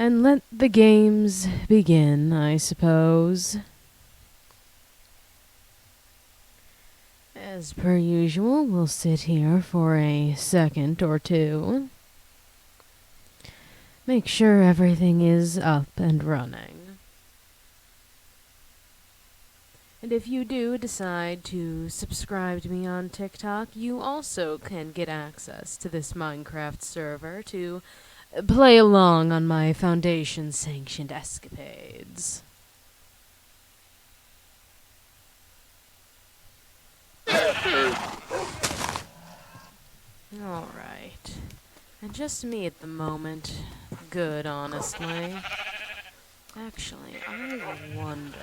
And let the games begin, I suppose. As per usual, we'll sit here for a second or two. Make sure everything is up and running. And if you do decide to subscribe to me on TikTok, you also can get access to this Minecraft server to play along on my Foundation-sanctioned escapades. Alright. And just me at the moment. Good, honestly. Actually, I wonder...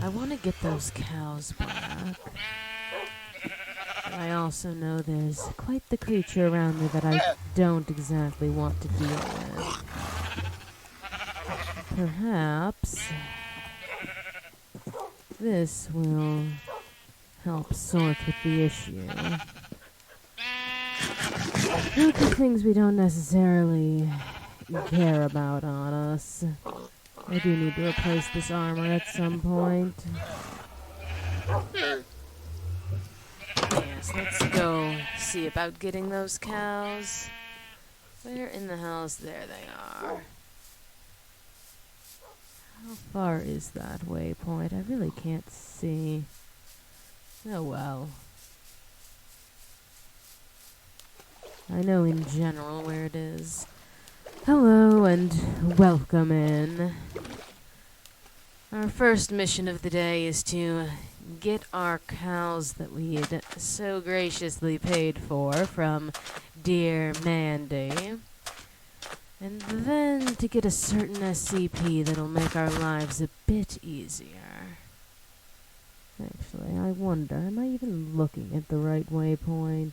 I want to get those cows back. But I also know there's quite the creature around me that I don't exactly want to deal with. Perhaps this will help sort with the issue. Look at things we don't necessarily care about on us. I do need to replace this armor at some point. Yes, let's go see about getting those cows. Where in the hell's there they are? How far is that waypoint? I really can't see. Oh well. I know in general where it is. Hello and welcome in. Our first mission of the day is to get our cows that we had so graciously paid for from dear Mandy. And then to get a certain SCP that'll make our lives a bit easier. Actually, I wonder, am I even looking at the right waypoint?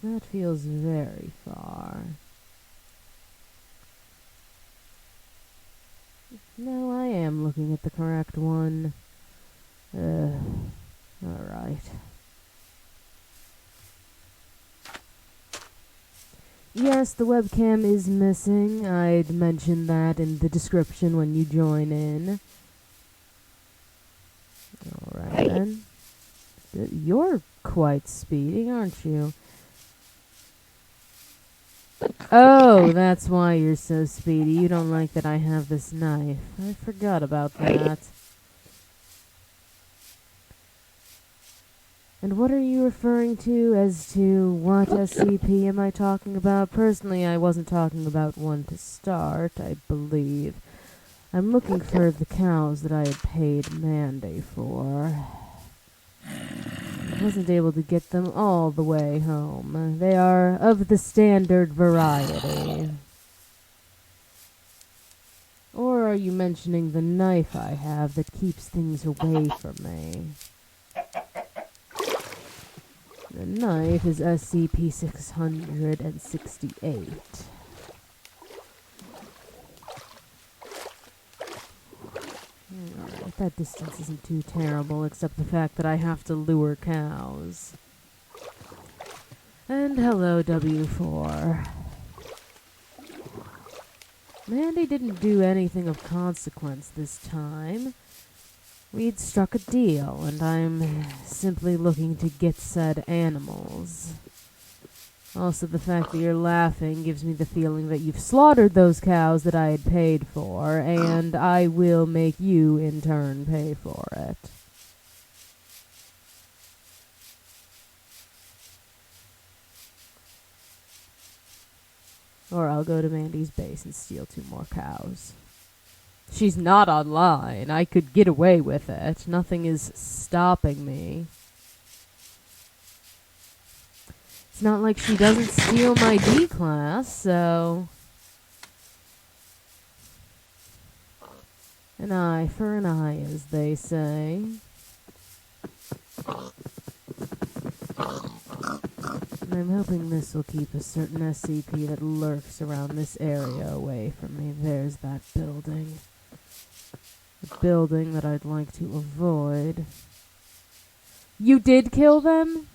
That feels very far. No, I am looking at the correct one. Alright. Yes, the webcam is missing. I'd mentioned that in the description when you join in. Alright then. You're quite speedy, aren't you? Oh, that's why you're so speedy. You don't like that I have this knife. I forgot about that. And what are you referring to as to what SCP am I talking about? Personally, I wasn't talking about one to start, I believe. I'm looking for the cows that I had paid Mandy for. I wasn't able to get them all the way home. They are of the standard variety. Or are you mentioning the knife I have that keeps things away from me? The knife is SCP-668. Alright, that distance isn't too terrible, except the fact that I have to lure cows. And hello, W4. Mandy didn't do anything of consequence this time. We'd struck a deal, and I'm simply looking to get said animals. Also, the fact that you're laughing gives me the feeling that you've slaughtered those cows that I had paid for, and I will make you, in turn, pay for it. Or I'll go to Mandy's base and steal 2 more cows. She's not online. I could get away with it. Nothing is stopping me. It's not like she doesn't steal my D-class, so... An eye for an eye, as they say. And I'm hoping this will keep a certain SCP that lurks around this area away from me. There's that building. The building that I'd like to avoid. You did kill them?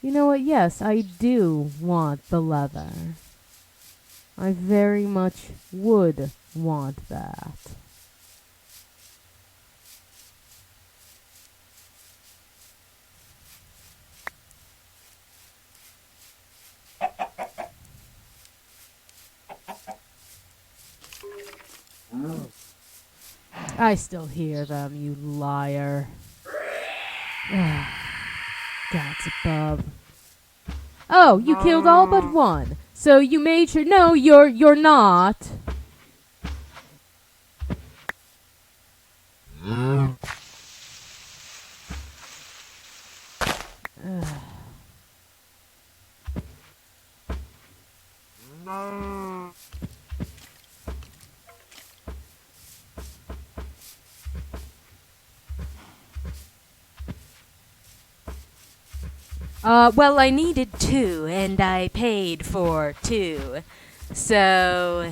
You know what? Yes, I do want the leather. I very much would want that. I still hear them, you liar. Gods above. Oh, you killed all but one. So you made sure. No, you're not. Well, I needed 2, and I paid for 2. So,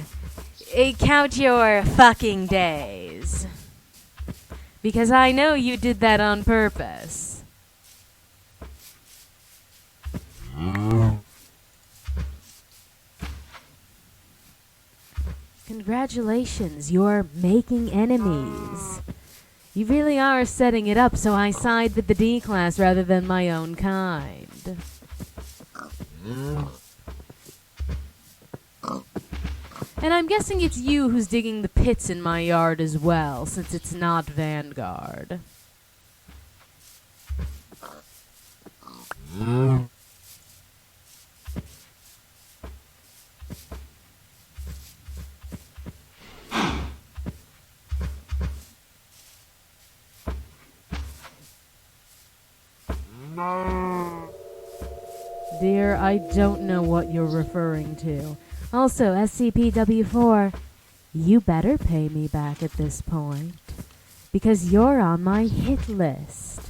count your fucking days. Because I know you did that on purpose. Congratulations, you're making enemies. You really are setting it up, so I side with the D-class rather than my own kind. And I'm guessing it's you who's digging the pits in my yard as well, since it's not Vanguard. Dear, I don't know what you're referring to. Also, SCP-W4, you better pay me back at this point, because you're on my hit list.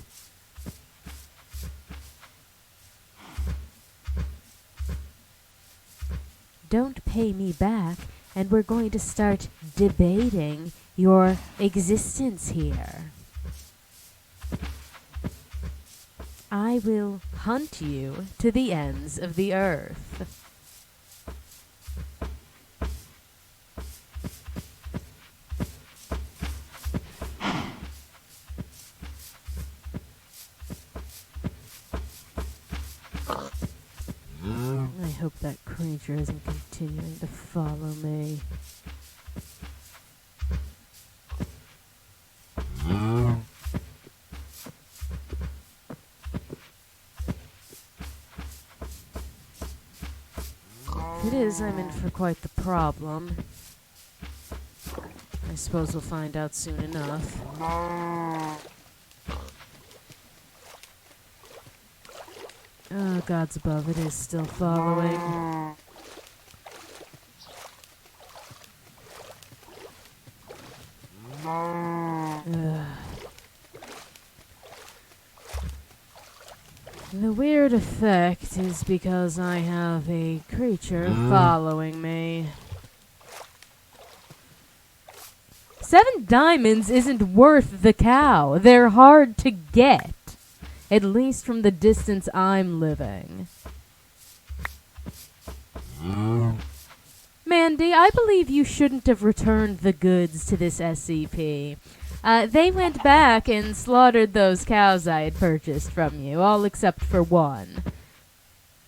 Don't pay me back, and we're going to start debating your existence here. I will hunt you to the ends of the earth. I hope that creature isn't continuing to follow me. If it is, I'm in for quite the problem. I suppose we'll find out soon enough. Oh, gods above, it is still following. The weird effect is because I have a creature following me. 7 diamonds isn't worth the cow. They're hard to get. At least from the distance I'm living. Mandy, I believe you shouldn't have returned the goods to this SCP. They went back and slaughtered those cows I had purchased from you, all except for one.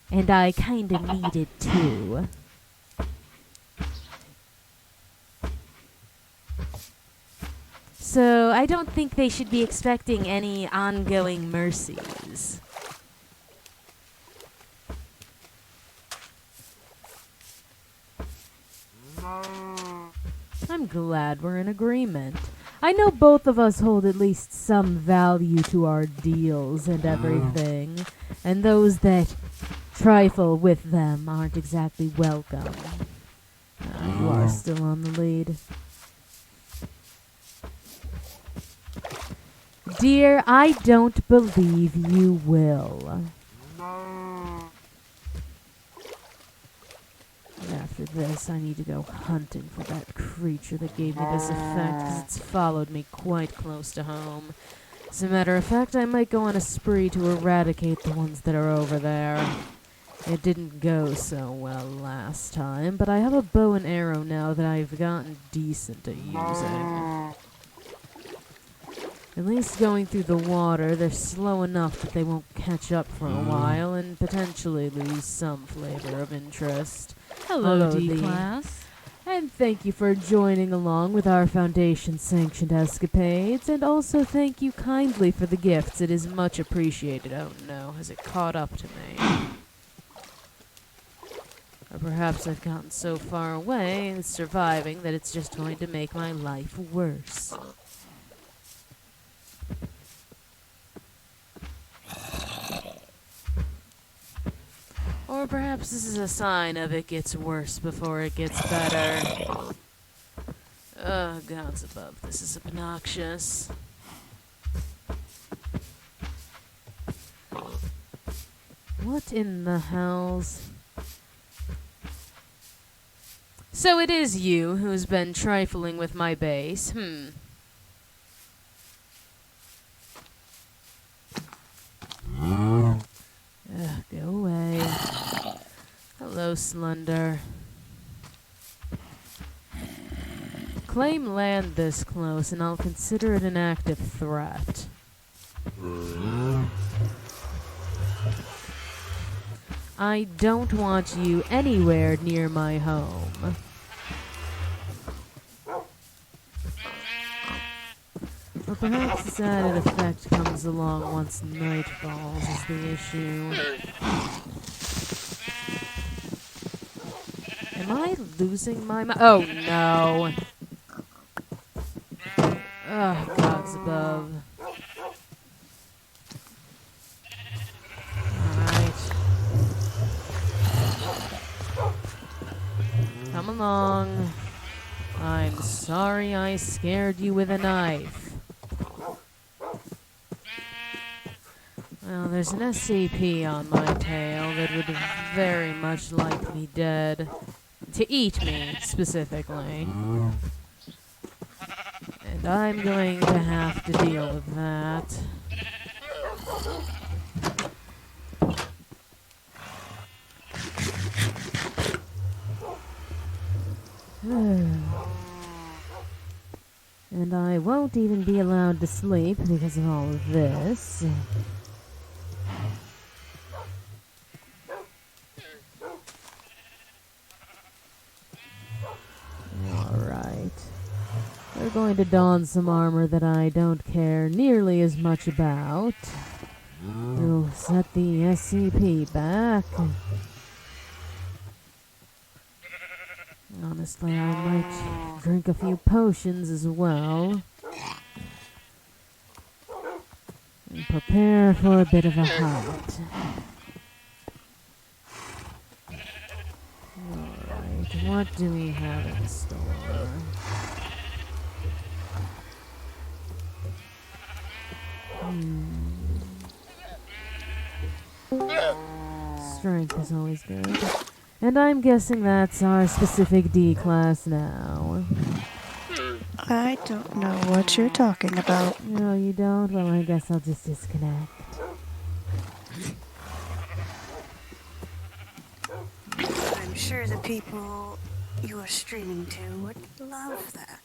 And I kinda needed 2. So I don't think they should be expecting any ongoing mercies. I'm glad we're in agreement. I know both of us hold at least some value to our deals and everything, and those that trifle with them aren't exactly welcome. You are still on the lead. Dear, I don't believe you will. After this, I need to go hunting for that creature that gave me this effect, because it's followed me quite close to home. As a matter of fact, I might go on a spree to eradicate the ones that are over there. It didn't go so well last time, but I have a bow and arrow now that I've gotten decent at using. At least going through the water, they're slow enough that they won't catch up for a while and potentially lose some flavor of interest. Hello, D-Class. And thank you for joining along with our Foundation-sanctioned escapades, and also thank you kindly for the gifts. It is much appreciated. Oh no, has it caught up to me? Or perhaps I've gotten so far away in surviving that it's just going to make my life worse. Or perhaps this is a sign of it gets worse before it gets better. Oh, gods above, this is obnoxious. What in the hells? So it is you who's been trifling with my base, Ugh, go away. Hello, Slender. Claim land this close, and I'll consider it an active threat. I don't want you anywhere near my home. Or perhaps this added effect comes along once night falls is the issue. Am I losing my oh no! Oh, gods above. Alright. Come along. I'm sorry I scared you with a knife. Well, there's an SCP on my tail that would very much like me dead. To eat me, specifically. And I'm going to have to deal with that. And I won't even be allowed to sleep because of all of this. Alright. We're going to don some armor that I don't care nearly as much about. We'll set the SCP back. Honestly, I might drink a few potions as well. And prepare for a bit of a hunt. Alright, what do we have in store? Strength is always good. And I'm guessing that's our specific D class now. I don't know what you're talking about. No, you don't? Well, I guess I'll just disconnect. I'm sure the people you are streaming to would love that.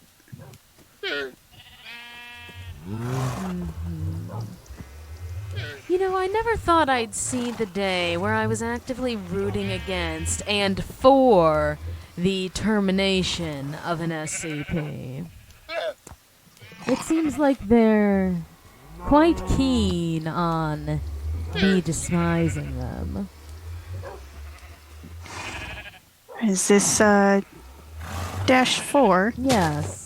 You know, I never thought I'd see the day where I was actively rooting against and for the termination of an SCP. It seems like they're quite keen on me despising them. Is this, -4? Yes.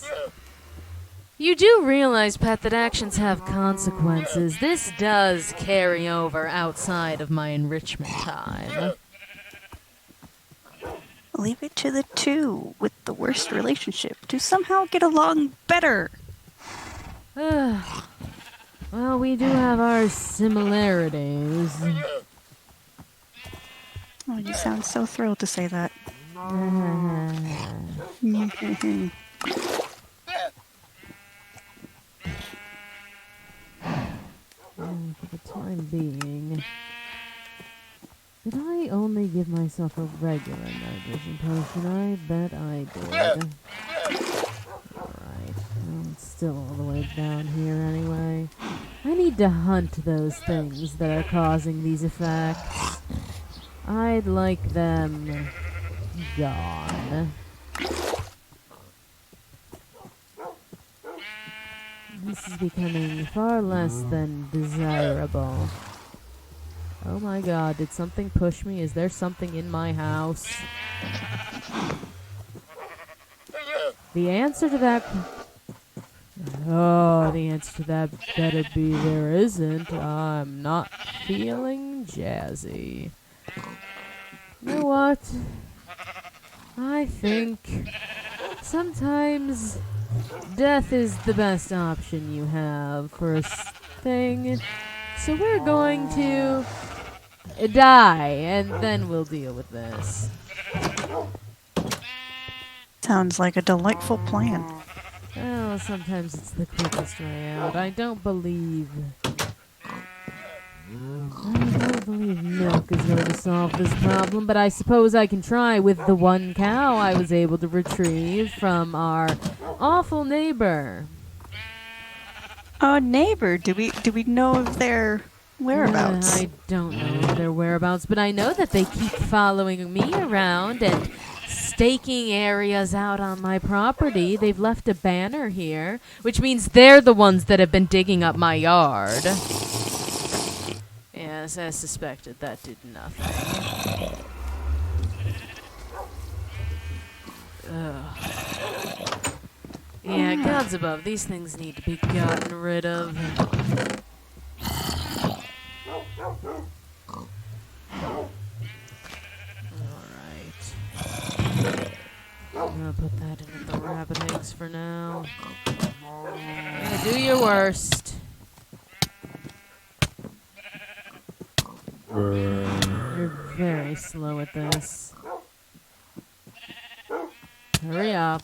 You do realize, Pet, that actions have consequences. This does carry over outside of my enrichment time. Leave it to the two with the worst relationship to somehow get along better. Well, we do have our similarities. Oh, you sound so thrilled to say that. the time being. Did I only give myself a regular night vision potion? I bet I did. Alright, well, it's still all the way down here anyway. I need to hunt those things that are causing these effects. I'd like them gone. This is becoming far less than desirable. Oh my god, did something push me? Is there something in my house? The answer to that... Oh, the answer to that better be there isn't. I'm not feeling jazzy. You know what? I think sometimes death is the best option you have for a thing. So we're going to die, and then we'll deal with this. Sounds like a delightful plan. Well, sometimes it's the quickest way out. I don't believe milk is going to solve this problem, but I suppose I can try with the one cow I was able to retrieve from our awful neighbor. Oh, neighbor, do we know of their whereabouts? I don't know of their whereabouts, but I know that they keep following me around and staking areas out on my property. They've left a banner here, which means they're the ones that have been digging up my yard. Yes, I suspected that did nothing. Ugh. Yeah, gods above, these things need to be gotten rid of. Alright. I'm gonna put that in the rabbit eggs for now. Yeah, do your worst. You're very slow at this. Hurry up.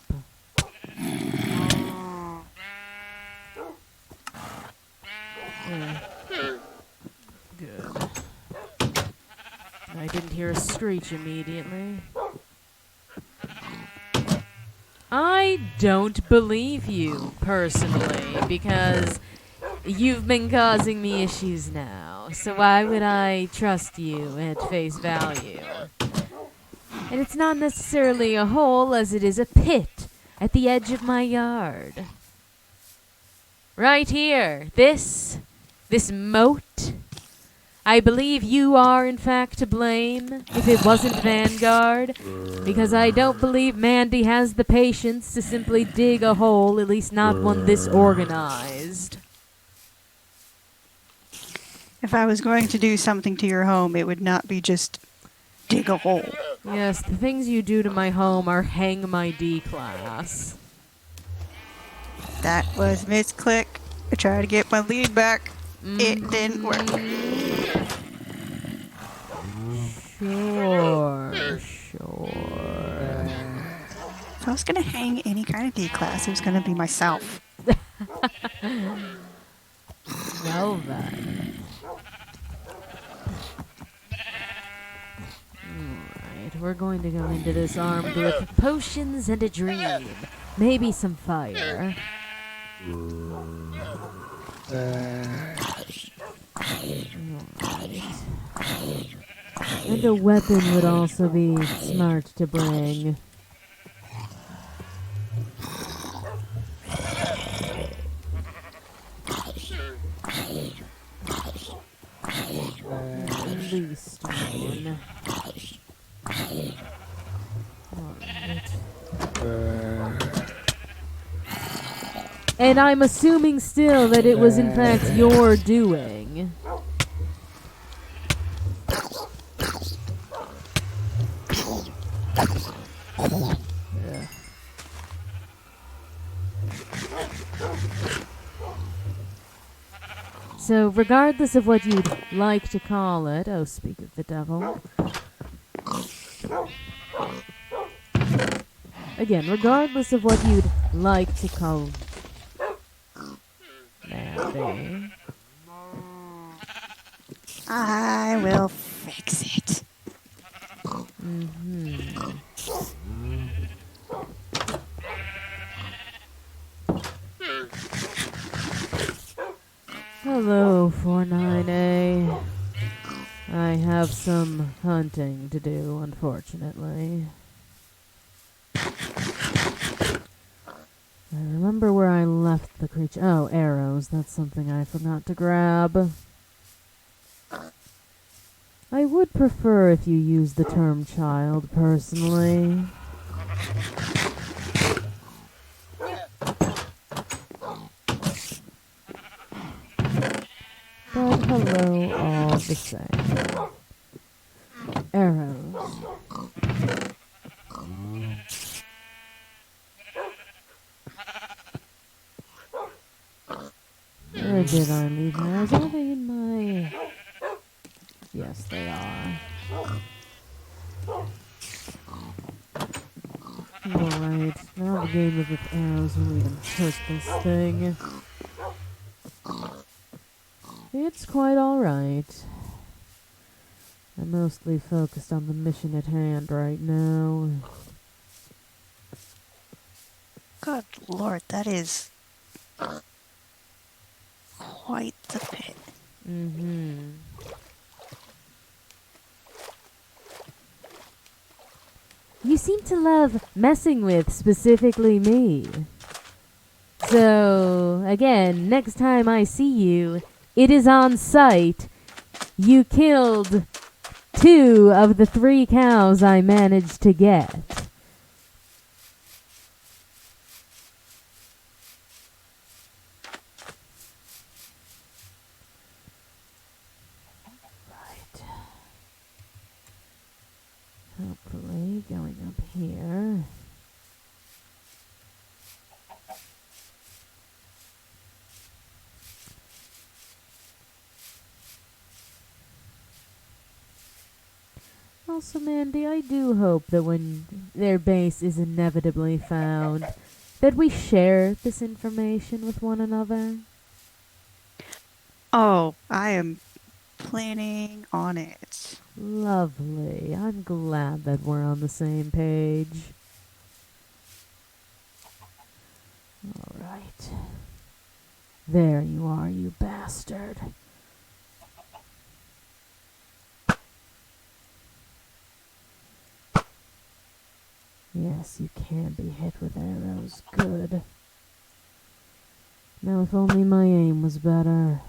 Good. I didn't hear a screech immediately. I don't believe you, personally, because you've been causing me issues now. So why would I trust you at face value? And it's not necessarily a hole as it is a pit at the edge of my yard. Right here. This moat. I believe you are, in fact, to blame, if it wasn't Vanguard, because I don't believe Mandy has the patience to simply dig a hole, at least not one this organized. If I was going to do something to your home, it would not be just dig a hole. Yes, the things you do to my home are hang my D-class. That was misclick. I tried to get my lead back. It didn't work. Sure. If I was going to hang any kind of D-class, it was going to be myself. Well then. Alright, we're going to go into this armed with potions and a dream. Maybe some fire. And a weapon would also be smart to bring. At least one. Alright. And I'm assuming still that it was in fact your doing. Yeah. So, regardless of what you'd like to call it, oh, speak of the devil. Again, regardless of what you'd like to call Mandy. I will fix it. Hello, 49A. I have some hunting to do, unfortunately. I remember where I left the creature. Oh, arrows. That's something I forgot to grab. I would prefer if you use the term child, personally. But hello all the same. Arrows. Where did I leave my arrows? Are they in my... Yes, they are. Alright, now the game of if arrows will even hurt this thing. It's quite alright. I'm mostly focused on the mission at hand right now. Good lord, that is quite the pit. You seem to love messing with specifically me. So, again, next time I see you, it is on sight. You killed 2 of the 3 cows I managed to get. Right. Hopefully, going up here. Also, Mandy, I do hope that when their base is inevitably found, that we share this information with one another. Oh, I am planning on it. Lovely. I'm glad that we're on the same page. All right. There you are, you bastard. Yes, you can be hit with arrows. Good. Now, if only my aim was better.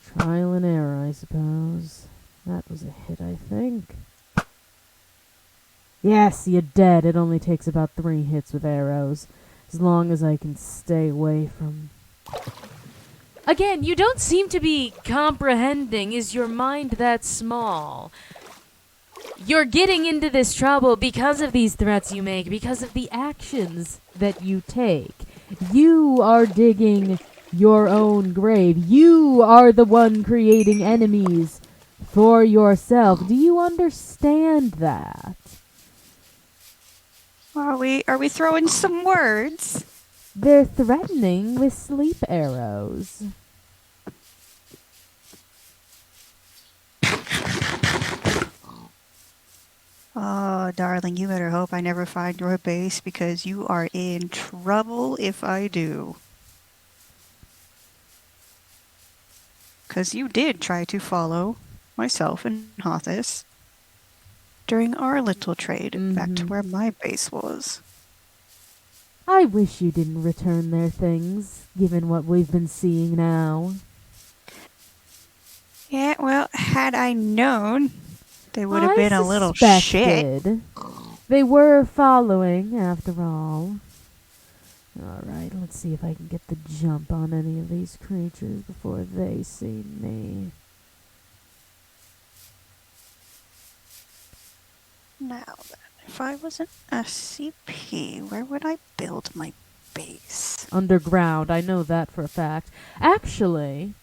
Trial and error, I suppose. That was a hit, I think. Yes, you're dead. It only takes about 3 hits with arrows. As long as I can stay away from... Again, you don't seem to be comprehending. Is your mind that small? You're getting into this trouble because of these threats you make, because of the actions that you take. You are digging your own grave. You are the one creating enemies for yourself. Do you understand that? Are we throwing some words? They're threatening with sleep arrows. Oh, darling, you better hope I never find your base because you are in trouble if I do. Because you did try to follow myself and Hothis during our little trade back to where my base was. I wish you didn't return their things, given what we've been seeing now. Yeah, well, had I known, they would have been a little shit. They were following, after all. Alright, let's see if I can get the jump on any of these creatures before they see me. Now then, if I was an SCP, where would I build my base? Underground, I know that for a fact. Actually,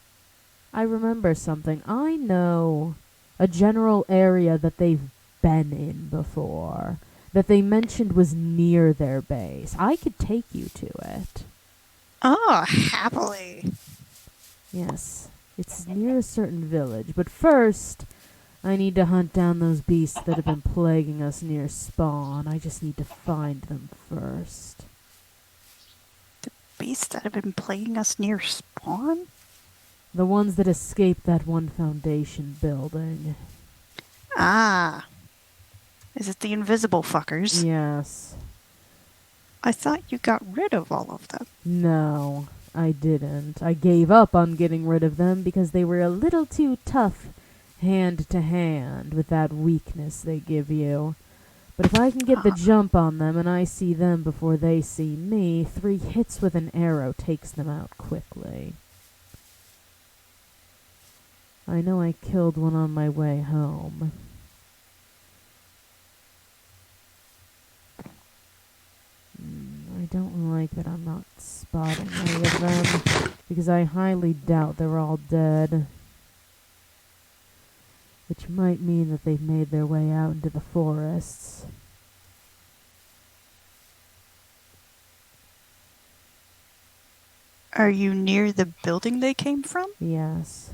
I remember something. I know a general area that they've been in before, that they mentioned was near their base. I could take you to it. Oh, happily. Yes. It's near a certain village, but first, I need to hunt down those beasts that have been plaguing us near spawn. I just need to find them first. Beasts that have been plaguing us near spawn? The ones that escaped that one Foundation building. Ah. Is it the invisible fuckers? Yes. I thought you got rid of all of them. No, I didn't. I gave up on getting rid of them because they were a little too tough hand to hand with that weakness they give you. But if I can get the jump on them and I see them before they see me, 3 hits with an arrow takes them out quickly. I know I killed one on my way home. I don't like that I'm not spotting any of them, because I highly doubt they're all dead. Which might mean that they've made their way out into the forests. Are you near the building they came from? Yes.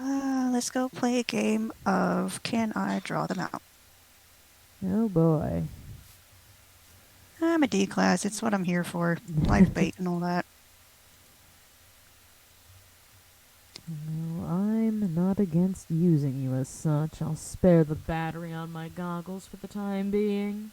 Let's go play a game of Can I Draw Them Out? Oh boy. I'm a D class, it's what I'm here for. Live bait and all that. No, I'm not against using you as such. I'll spare the battery on my goggles for the time being.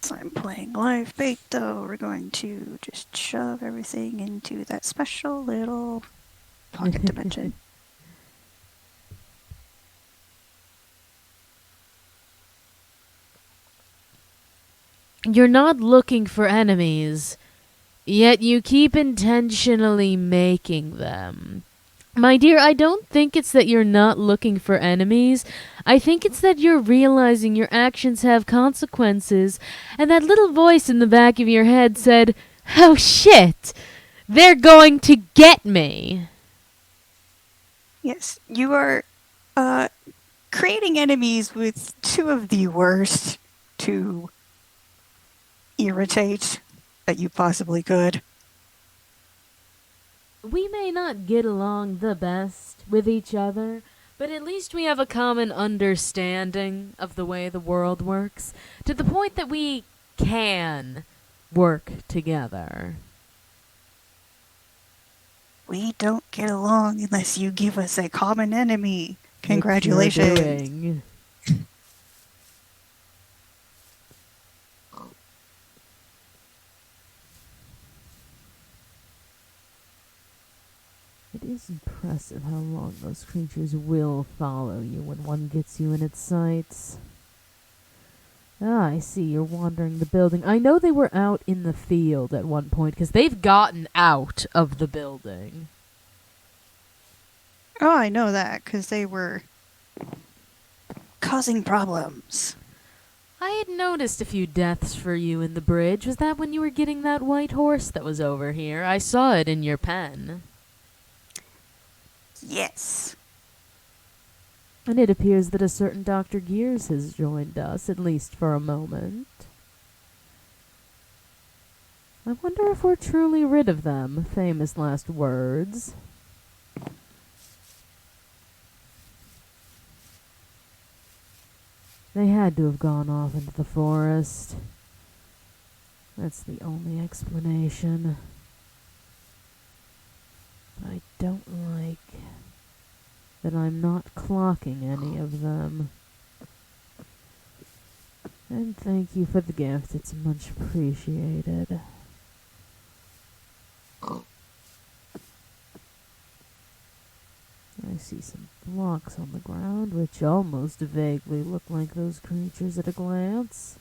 So I'm playing live bait though. We're going to just shove everything into that special little pocket dimension. You're not looking for enemies, yet you keep intentionally making them. My dear, I don't think it's that you're not looking for enemies. I think it's that you're realizing your actions have consequences, and that little voice in the back of your head said, "Oh shit! They're going to get me!" Yes, you are creating enemies with 2 of the worst to irritate that you possibly could. We may not get along the best with each other, but at least we have a common understanding of the way the world works, to the point that we can work together. We don't get along unless you give us a common enemy. Congratulations. Which you're doing. It is impressive how long those creatures will follow you when one gets you in its sights. Ah, I see, you're wandering the building. I know they were out in the field at one point, because they've gotten out of the building. Oh, I know that, because they were causing problems. I had noticed a few deaths for you in the bridge. Was that when you were getting that white horse that was over here? I saw it in your pen. Yes. And it appears that a certain Dr. Gears has joined us, at least for a moment. I wonder if we're truly rid of them. Famous last words. They had to have gone off into the forest. That's the only explanation. I don't like that I'm not clocking any of them. And thank you for the gift, it's much appreciated. I see some blocks on the ground, which almost vaguely look like those creatures at a glance.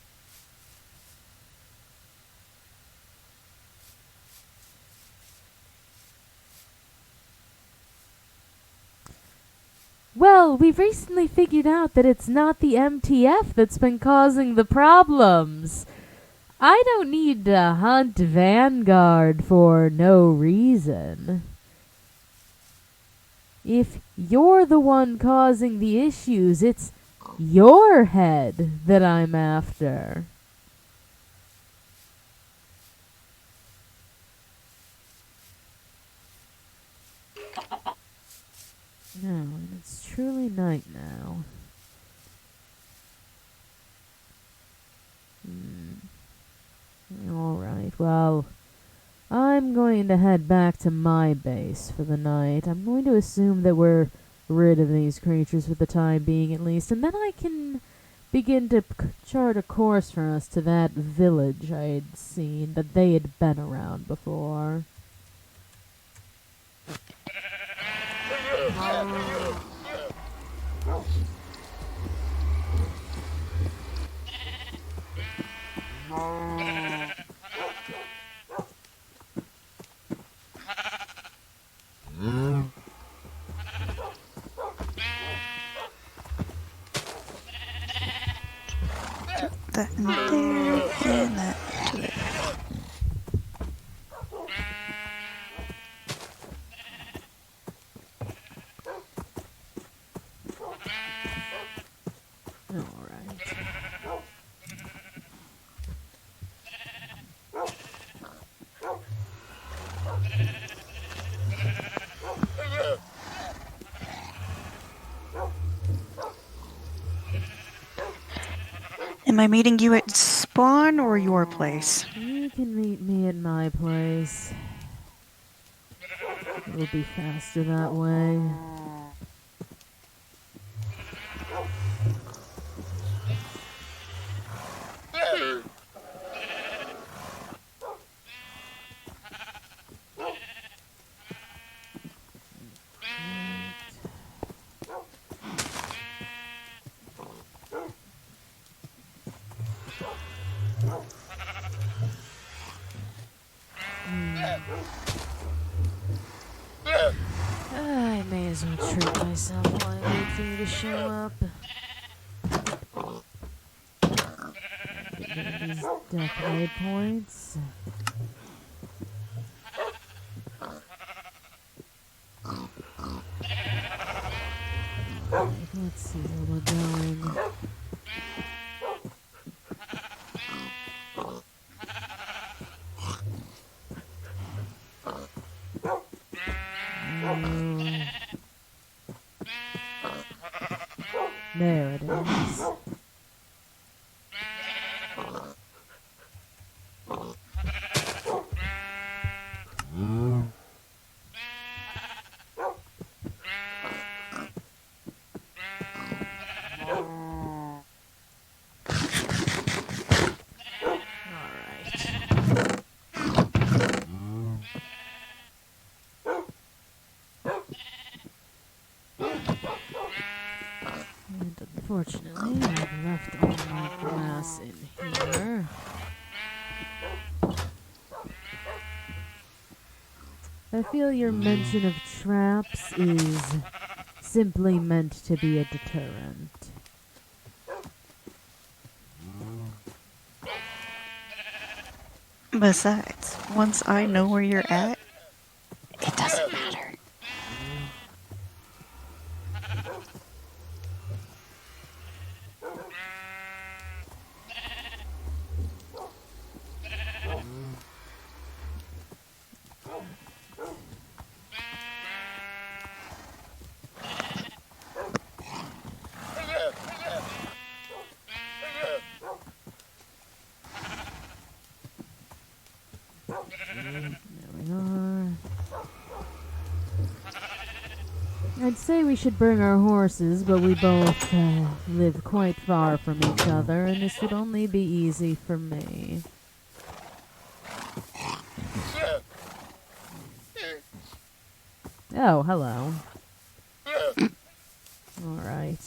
Well, we've recently figured out that it's not the MTF that's been causing the problems. I don't need to hunt Vanguard for no reason. If you're the one causing the issues, it's your head that I'm after. No, and it's truly night now. Alright, well, I'm going to head back to my base for the night. I'm going to assume that we're rid of these creatures for the time being at least, and then I can begin to chart a course for us to that village I had seen that they had been around before. That in there, and that to there. Alright. Am I meeting you at spawn or your place? You can meet me at my place. It'll be faster that way. I may as well treat myself while I wait for you to show up. These death points. Right, let's see where we're going. There it is. Unfortunately, I've left all my glass in here. I feel your mention of traps is simply meant to be a deterrent. Besides, once I know where you're at, it doesn't matter. There we are. I'd say we should bring our horses, but we both live quite far from each other, and this would only be easy for me. Oh, hello. Alright.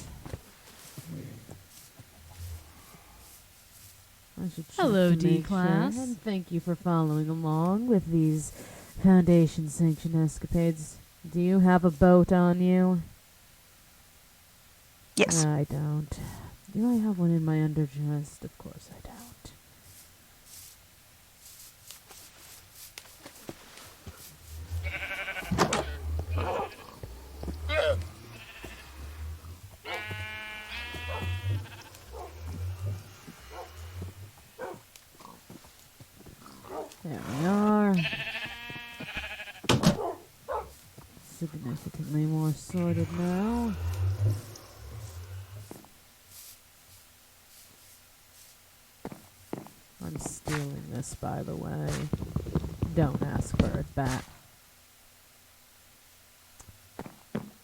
Hello, D D-Class. and thank you for following along with these Foundation-sanctioned escapades. Do you have a boat on you? Yes. I don't. Do I have one in my underchest? Of course I don't. There we are. Significantly more sorted now. I'm stealing this, by the way. Don't ask for it back.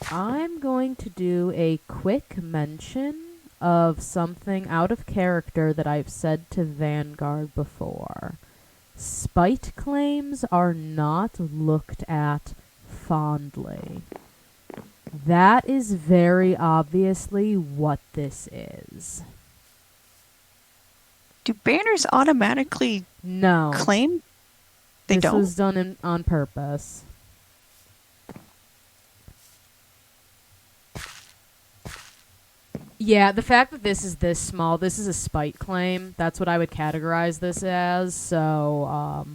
I'm going to do a quick mention of something out of character that I've said to Vanguard before. Spite claims are not looked at fondly. That is very obviously what this is. Do banners automatically No. claim? They don't? This was done on purpose. Yeah, the fact that this is this small, this is a spite claim. That's what I would categorize this as. So,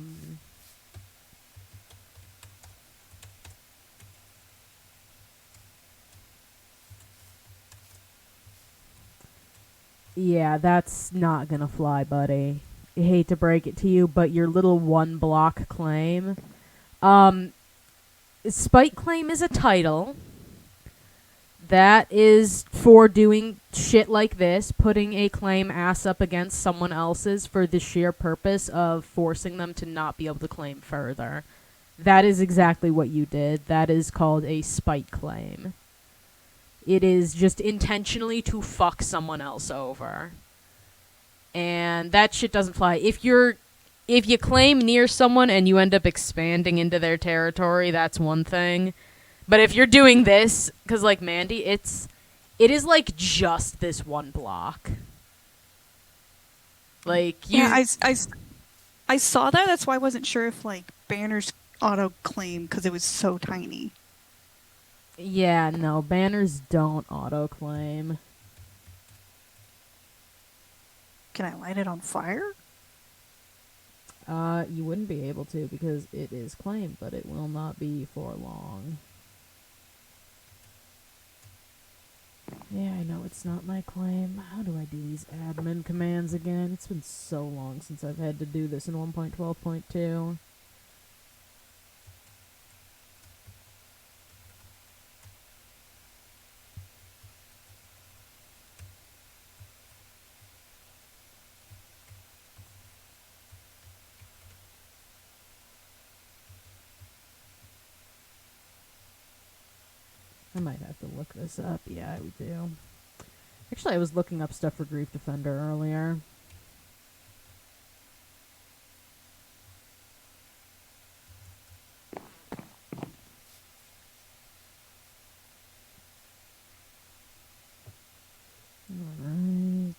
yeah, that's not gonna fly, buddy. I hate to break it to you, but your little one block claim. Spite claim is a title. That is for doing shit like this, putting a claim ass up against someone else's for the sheer purpose of forcing them to not be able to claim further. That is exactly what you did. That is called a spite claim. It is just intentionally to fuck someone else over. And that shit doesn't fly. If you claim near someone and you end up expanding into their territory, that's one thing. But if you're doing this, because like Mandy, it is like just this one block. Like you. Yeah, I saw that. That's why I wasn't sure if like banners auto claim because it was so tiny. Yeah, no, banners don't auto claim. Can I light it on fire? You wouldn't be able to because it is claimed, but it will not be for long. Yeah, I know it's not my claim. How do I do these admin commands again? It's been so long since I've had to do this in 1.12.2. I might have to look this up. Yeah, I do. Actually, I was looking up stuff for Grief Defender earlier. Alright.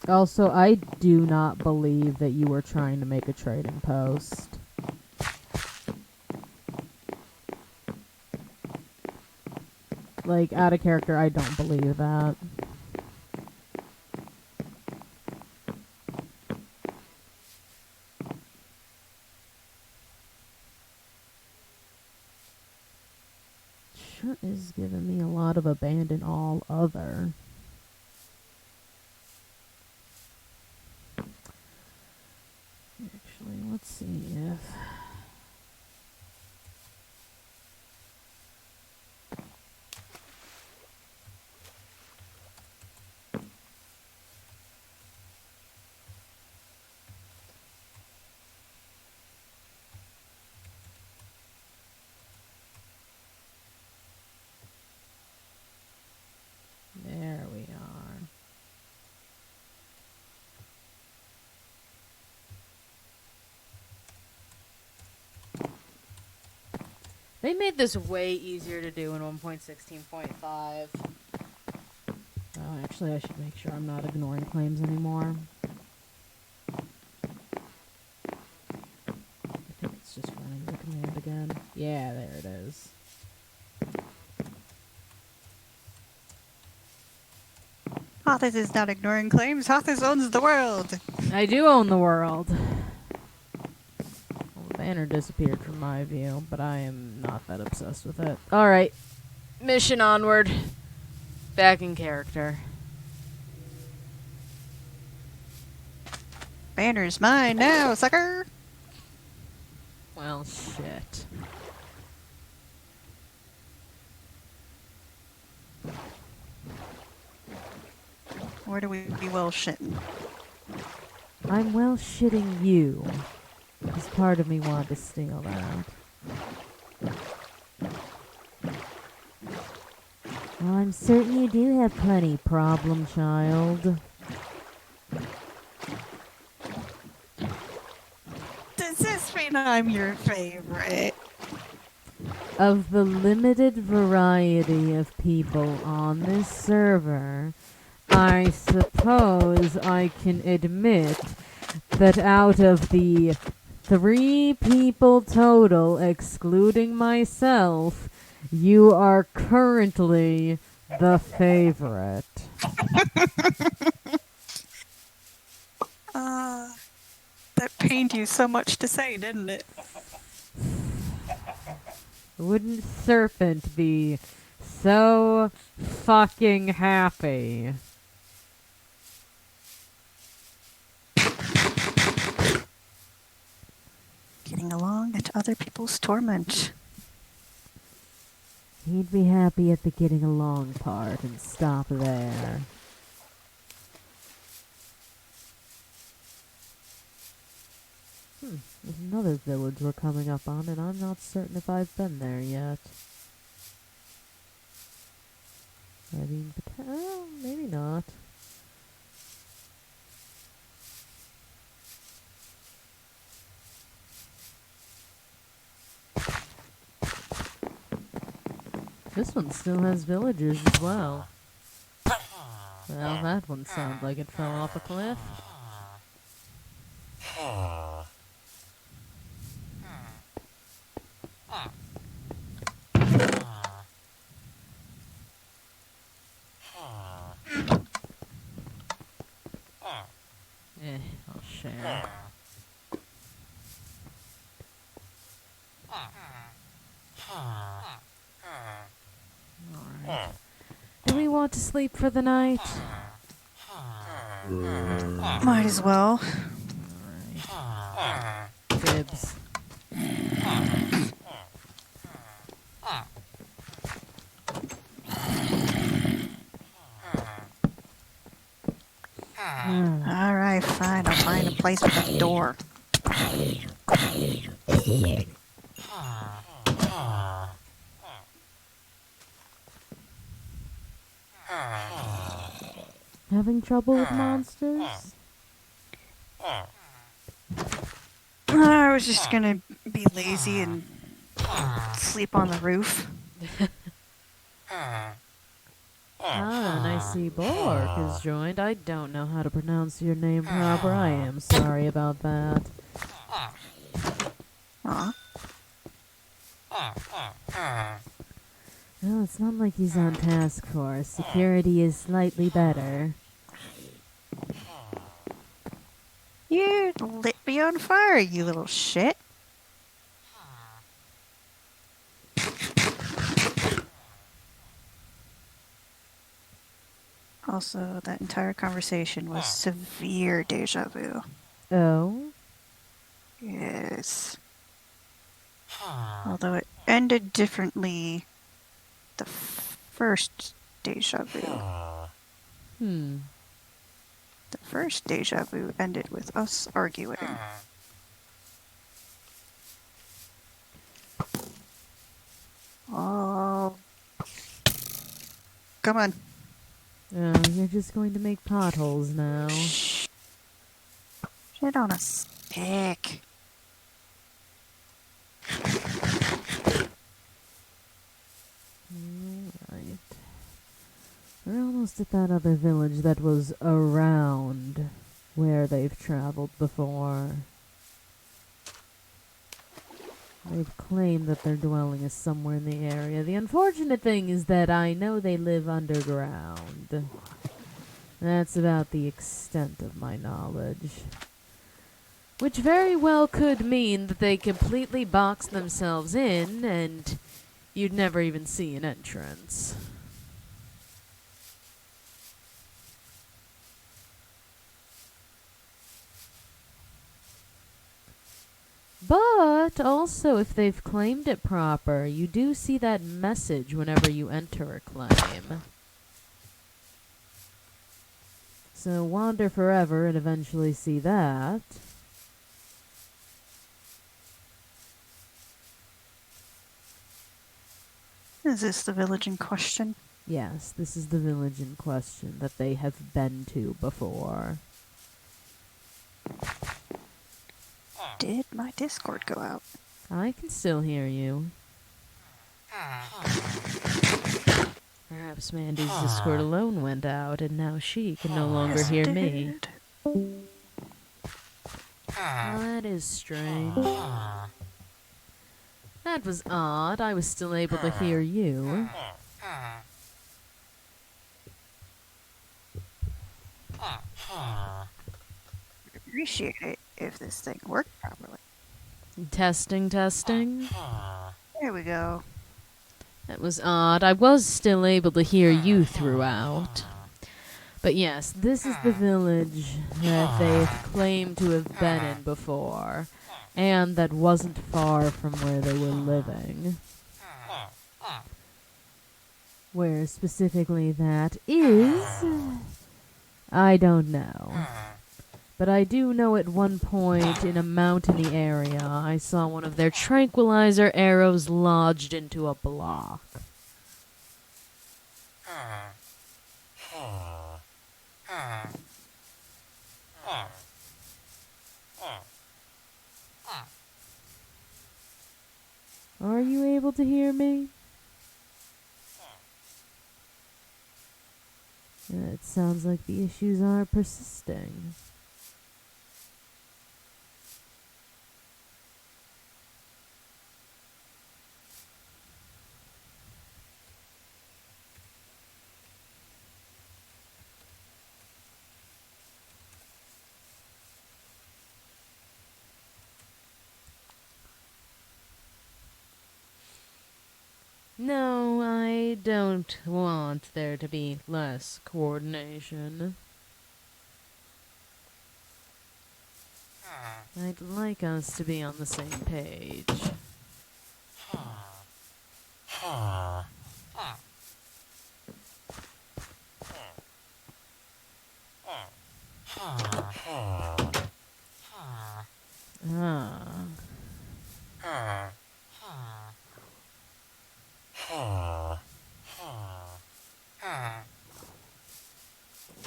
Also, I do not believe that you were trying to make a trading post. Like, out of character, I don't believe that. Sure is giving me a lot of abandon all other. Actually, let's see if... There we are. They made this way easier to do in 1.16.5. Oh, actually, I should make sure I'm not ignoring claims anymore. I think it's just running the command again. Yeah, there it is. Hothis is not ignoring claims. Hothis owns the world. I do own the world. Well, Banner disappeared from my view, but I am not that obsessed with it. Alright. Mission onward. Back in character. Banner's mine now, sucker! Well, shit. Where do we be well shitting? I'm well shitting you. Because part of me wanted to steal that. Well, I'm certain you do have plenty, problem child. Does this mean I'm your favorite? Of the limited variety of people on this server, I suppose I can admit that out of the 3 people total, excluding myself, you are currently the favorite. That pained you so much to say, didn't it? Wouldn't Serpent be so fucking happy? Getting along at other people's torment. He'd be happy at the getting along part and stop there. There's another village we're coming up on, and I'm not certain if I've been there yet. I mean, maybe not. This one still has villagers as well. Well, that one sounds like it fell off a cliff. I'll share. Alright. Do we want to sleep for the night? Might as well. Alright. Fibs. Alright, fine. I'll find a place with a door. Having trouble with monsters? I was just gonna be lazy and sleep on the roof. Ah, I see Bork has joined. I don't know how to pronounce your name proper. I am sorry about that. Aw. Well, it's not like he's on task force. Security is slightly better. You lit me on fire, you little shit. Also, that entire conversation was severe deja vu. Oh? Yes. Although it ended differently the first deja vu. The first deja vu ended with us arguing. Oh. Come on. Oh, you're just going to make potholes now. Shit on a stick. Alright. We're almost at that other village that was around where they've traveled before. They've claimed that their dwelling is somewhere in the area. The unfortunate thing is that I know they live underground. That's about the extent of my knowledge. Which very well could mean that they completely box themselves in and you'd never even see an entrance. But also, if they've claimed it proper, you do see that message whenever you enter a claim. So wander forever and eventually see that. Is this the village in question? Yes, this is the village in question that they have been to before. Did my Discord go out? I can still hear you. Perhaps Mandy's Discord alone went out, and now she can no longer hear me. Well, that is strange. That was odd. I was still able to hear you. Appreciate it if this thing worked properly. Testing, testing. There we go. That was odd. I was still able to hear you throughout. But yes, this is the village that they've claimed to have been in before, and that wasn't far from where they were living. Where specifically that is, I don't know. But I do know at one point in a mountainy area, I saw one of their tranquilizer arrows lodged into a block. Are you able to hear me? It sounds like the issues are persisting. No, I don't want there to be less coordination. I'd like us to be on the same page.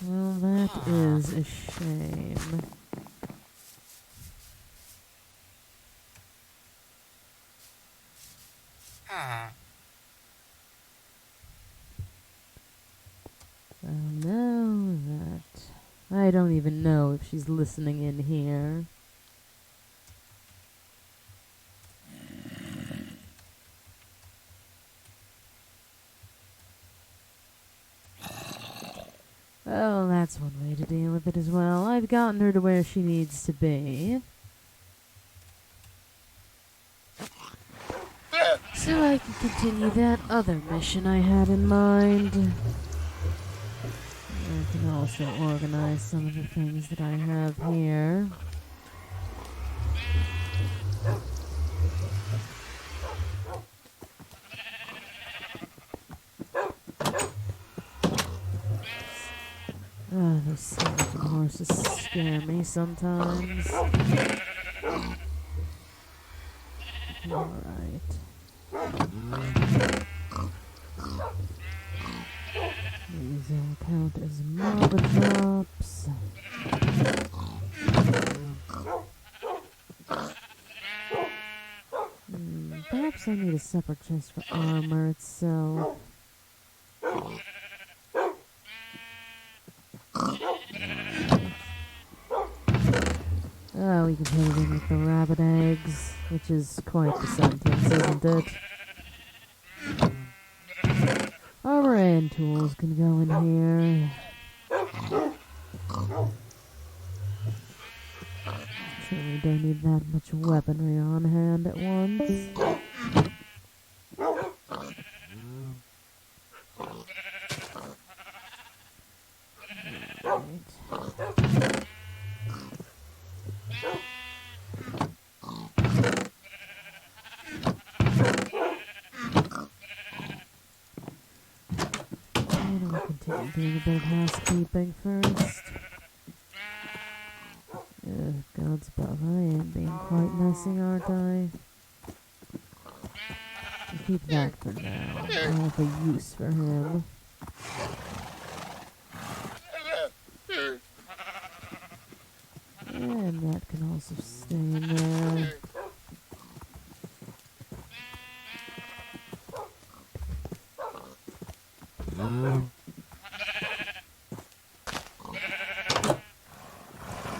Well, that is a shame. Now that I don't even know if she's listening in here. Well, that's one way to deal with it as well. I've gotten her to where she needs to be. So I can continue that other mission I had in mind. I can also organize some of the things that I have here. Those skeleton horses scare me sometimes. Alright. These all count as marble drops. Perhaps I need a separate chest for armor itself. Oh, we can put it in with the rabbit eggs, which is quite the sentence, isn't it? Armor and tools can go in here. Certainly don't need that much weaponry on hand at once. And I'll continue doing a bit of housekeeping first. God's above, I am being quite messy, aren't I? I'll keep that for now. I have a use for him. And that can also stay in there.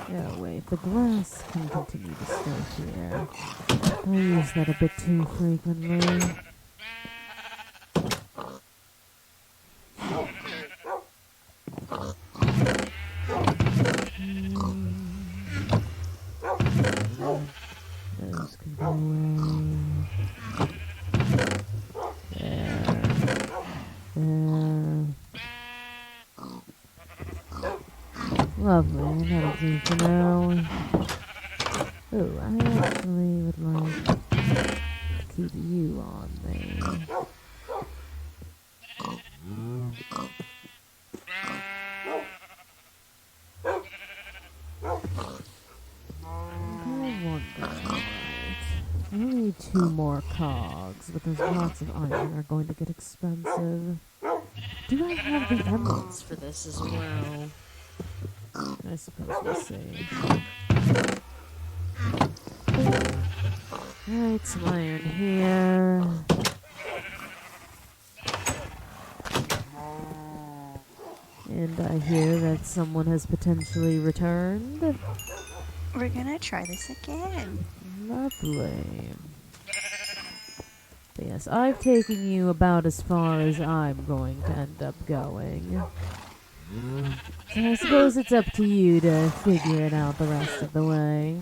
Yeah, wait, the glass can continue to stay here. I use that a bit too frequently. Those can go away. There. Lovely, that'll do for now. Oh, I actually would like to keep you on me. I wonder, right. I need 2 more cogs, but those blocks of iron are going to get expensive. Do I have the emeralds for this as well? I suppose we'll see. Alright, some iron here. And I hear that someone has potentially returned. We're gonna try this again. Lovely. But yes, I've taken you about as far as I'm going to end up going. So I suppose it's up to you to figure it out the rest of the way.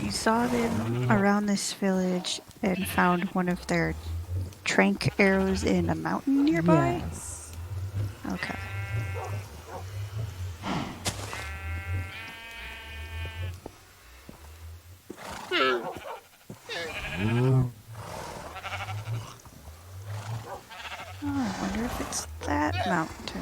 You saw them around this village and found one of their trank arrows in a mountain nearby? Yes. Okay. Oh, I wonder if it's that mountain.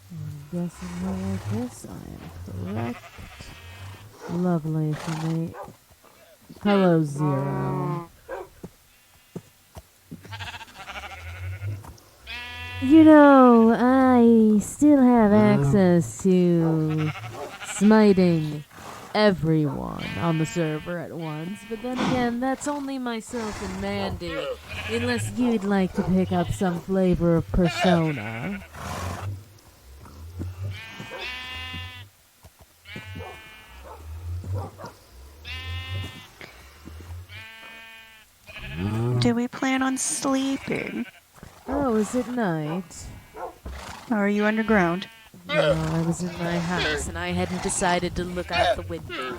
I'm guessing like this, I am correct. Lovely for me. Hello, Zero. You know, I still have access to smiting everyone on the server at once, but then again, that's only myself and Mandy, unless you'd like to pick up some flavor of persona. Do we plan on sleeping? Oh, is it night? Or are you underground? No, I was in my house and I hadn't decided to look out the window.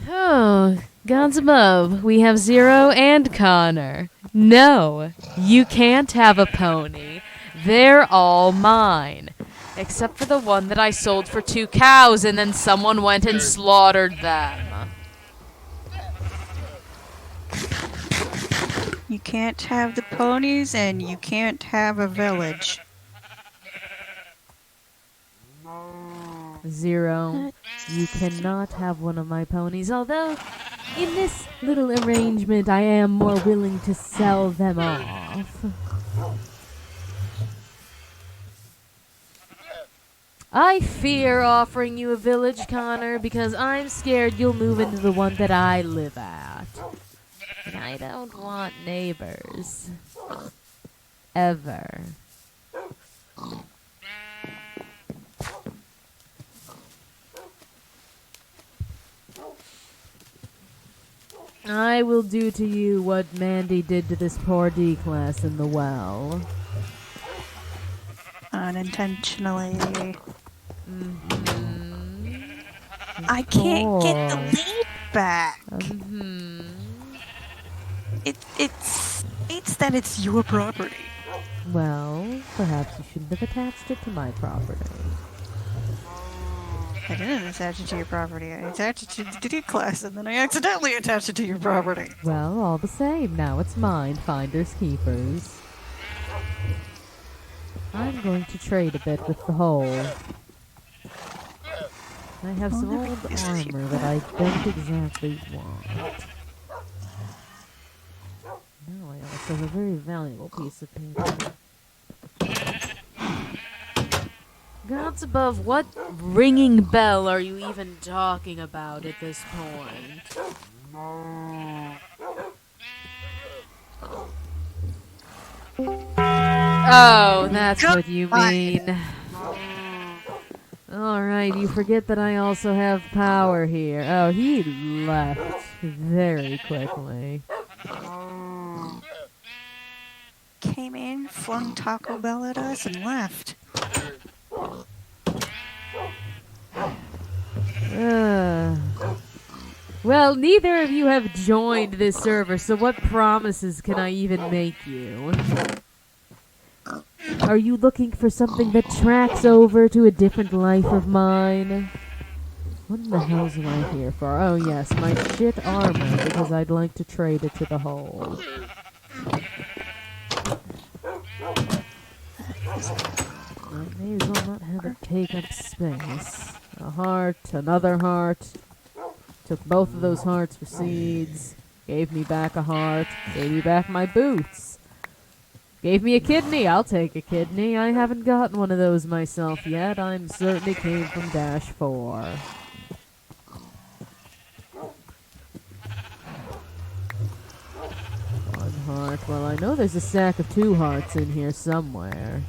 Oh, gods above, we have Zero and Connor. No, you can't have a pony. They're all mine. Except for the one that I sold for 2 cows and then someone went and slaughtered them. You can't have the ponies and you can't have a village. Zero, you cannot have one of my ponies, although in this little arrangement I am more willing to sell them off. I fear offering you a village, Connor, because I'm scared you'll move into the one that I live at. And I don't want neighbors. Ever. I will do to you what Mandy did to this poor D-class in the well. Unintentionally. I can't get the lead back. It states that it's your property. Well, perhaps you shouldn't have attached it to my property. I didn't attach it to your property. I attached it to the D-class, and then I accidentally attached it to your property. Well, all the same, now it's mine, finders keepers. I'm going to trade a bit with the whole. I have some old armor that I don't exactly want. Now I also have a very valuable piece of paper. Gods above, what ringing bell are you even talking about at this point? Oh, that's what you mean. Alright, you forget that I also have power here. Oh, he left very quickly. Came in, flung Taco Bell at us, and left. Well, neither of you have joined this server, so what promises can I even make you? Are you looking for something that tracks over to a different life of mine? What in the hell's am I here for? Oh yes, my shit armor, because I'd like to trade it to the whole. I may as well not have it take up space. A heart, another heart. Took both of those hearts for seeds. Gave me back a heart. Gave me back my boots. Gave me a kidney. I'll take a kidney. I haven't gotten one of those myself yet. I'm certain it came from Dash 4. One heart. Well, I know there's a stack of 2 hearts in here somewhere.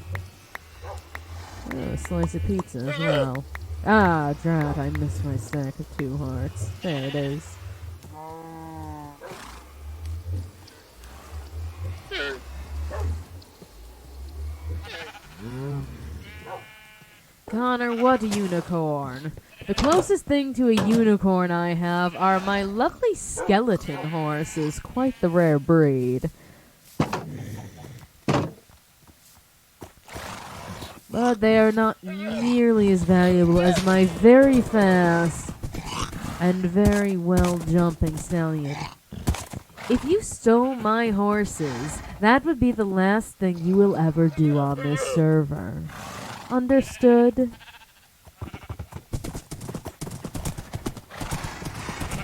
Oh, a slice of pizza as well. Ah, drat, I missed my stack of 2 hearts. There it is. Connor, what a unicorn. The closest thing to a unicorn I have are my lovely skeleton horses, quite the rare breed. But they are not nearly as valuable as my very fast and very well jumping stallion. If you stole my horses, that would be the last thing you will ever do on this server. Understood?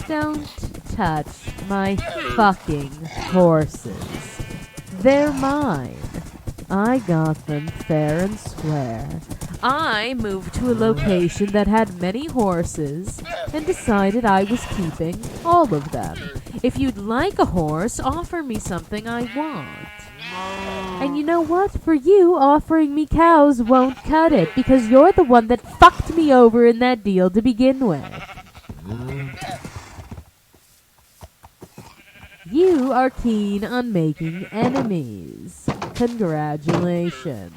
Don't touch my fucking horses. They're mine. I got them fair and square. I moved to a location that had many horses and decided I was keeping all of them. If you'd like a horse, offer me something I want. And you know what? For you, offering me cows won't cut it, because you're the one that fucked me over in that deal to begin with. You are keen on making enemies. Congratulations.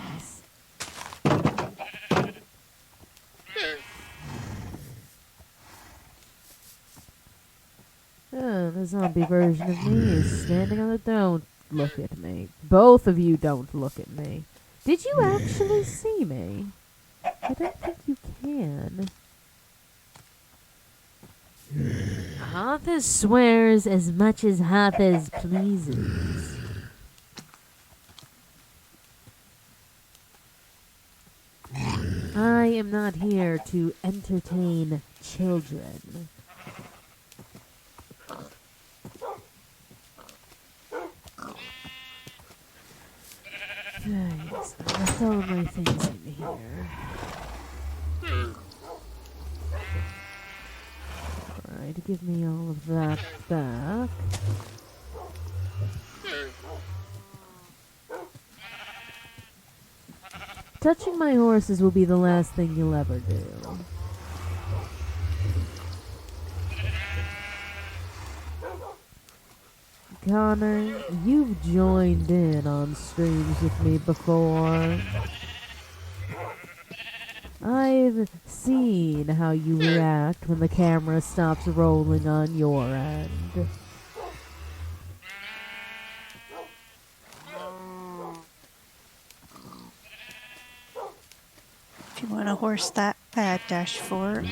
The zombie version of me is standing on the don't look at me. Both of you don't look at me. Did you actually see me? I don't think you can. Hothes swears as much as Hothes pleases. I am not here to entertain children. Yes, I left all of my things in here. Alright, give me all of that back. Touching my horses will be the last thing you'll ever do. Connor, you've joined in on streams with me before. I've seen how you react when the camera stops rolling on your end. If you want a horse that bad, -4,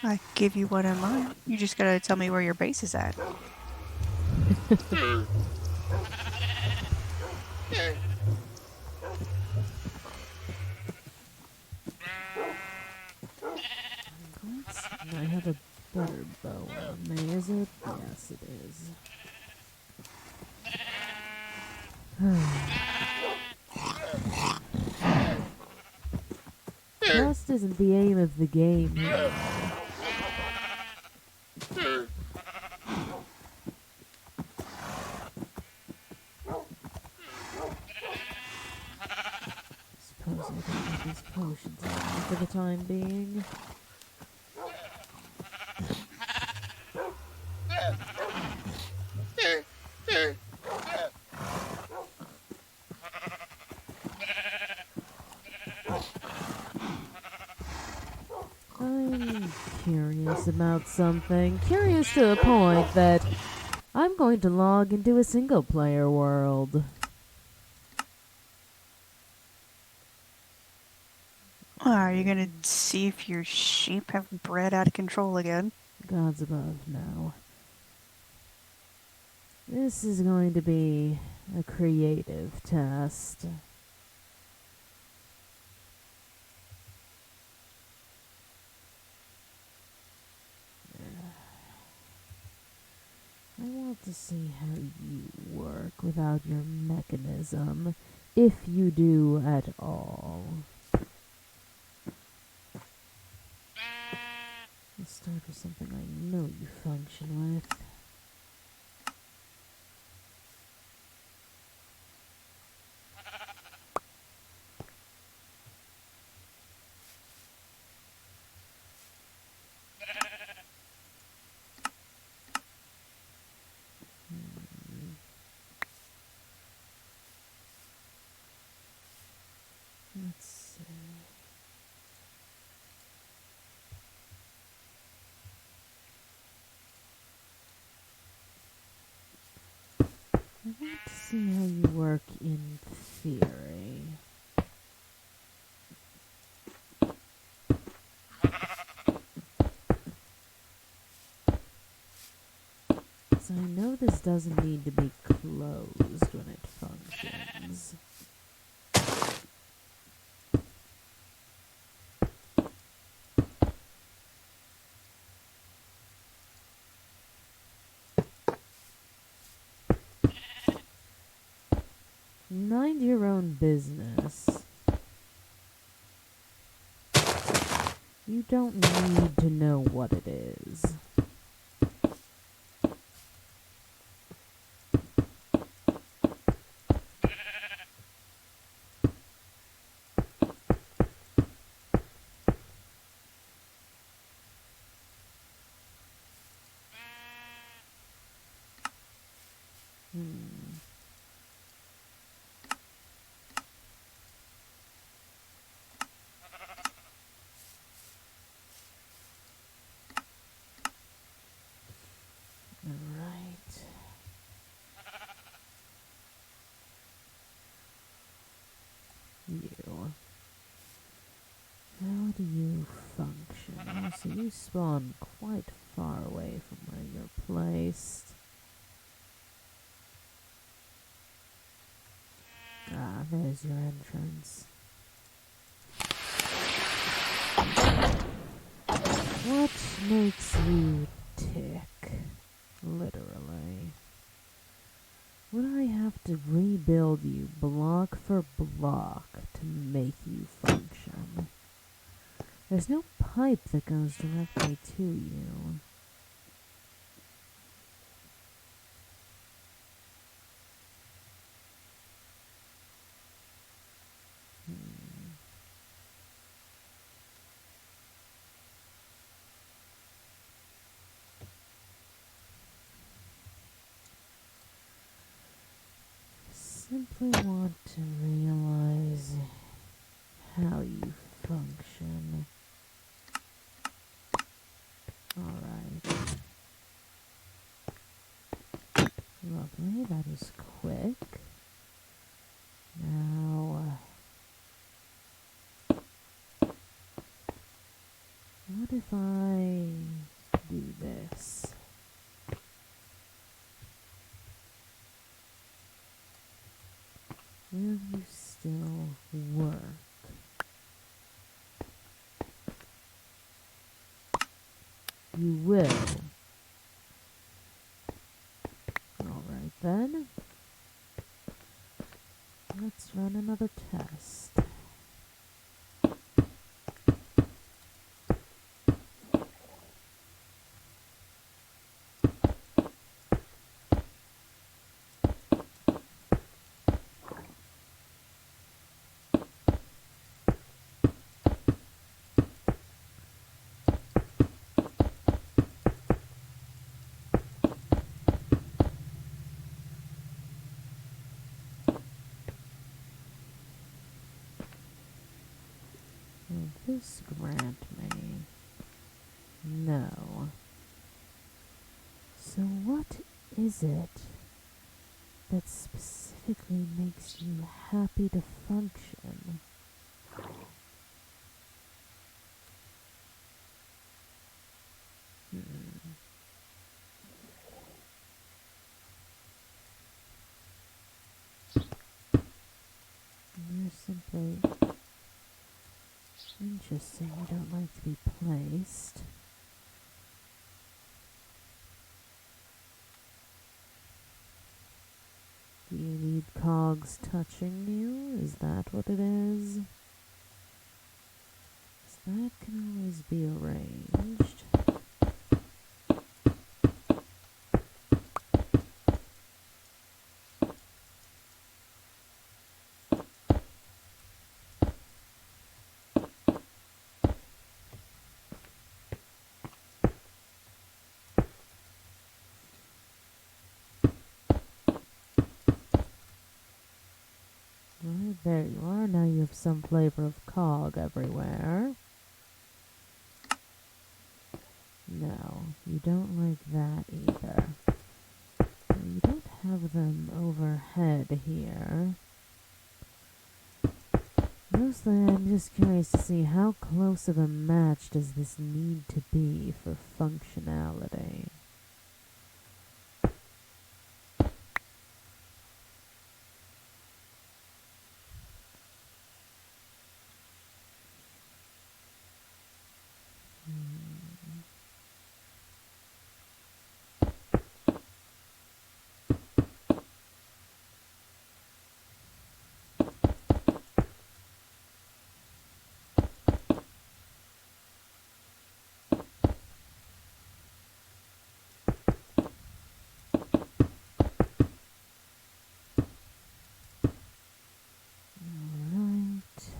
I can give you one of mine. You just gotta tell me where your base is at. I have a butter bow on me, is it? Yes, it is. Trust isn't the aim of the game here. Suppose I can put these potions on me for the time being. I'm curious about something. Curious to the point that I'm going to log into a single-player world. Are you gonna see if your sheep have bred out of control again? Gods above, no. This is going to be a creative test. I want to see how you work without your mechanism, if you do at all. Let's start with something I know you function with. Let's see. I want to see how you work in theory. So I know this doesn't need to be closed when it functions. Mind your own business. You don't need to know what it is. Alright. You. How do you function? Oh, so you spawn quite far away from where you're placed. Ah, there's your entrance. What makes you tick? Literally. Would I have to rebuild you block for block to make you function? There's no pipe that goes directly to you. Simply want to realize how you function. Alright. Lovely, that was quick. Now, what if I do this? Will you still work? You will. Alright then. Let's run another test. Will this grant me? No. So what is it that specifically makes you happy to function? You're simply interesting. You don't like to be placed. Do you need cogs touching you? Is that what it is? 'Cause that can always be arranged. Right, there you are. Now you have some flavor of cog everywhere. No, you don't like that either. You don't have them overhead here. Mostly I'm just curious to see how close of a match does this need to be for functionality. Alright.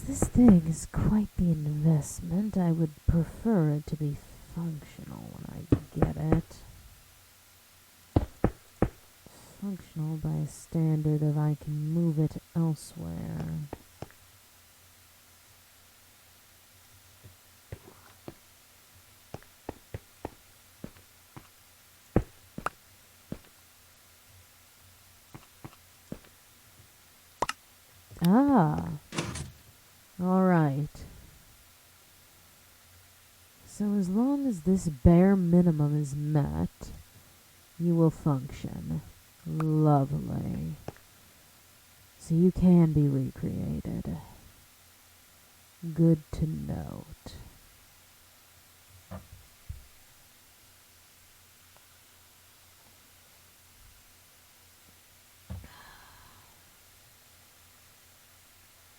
This thing is quite the investment. I would prefer it to be functional when I get it. Functional by a standard of I can move it elsewhere. Ah. Alright. So as long as this bare minimum is met, you will function. Lovely. So you can be recreated. Good to note.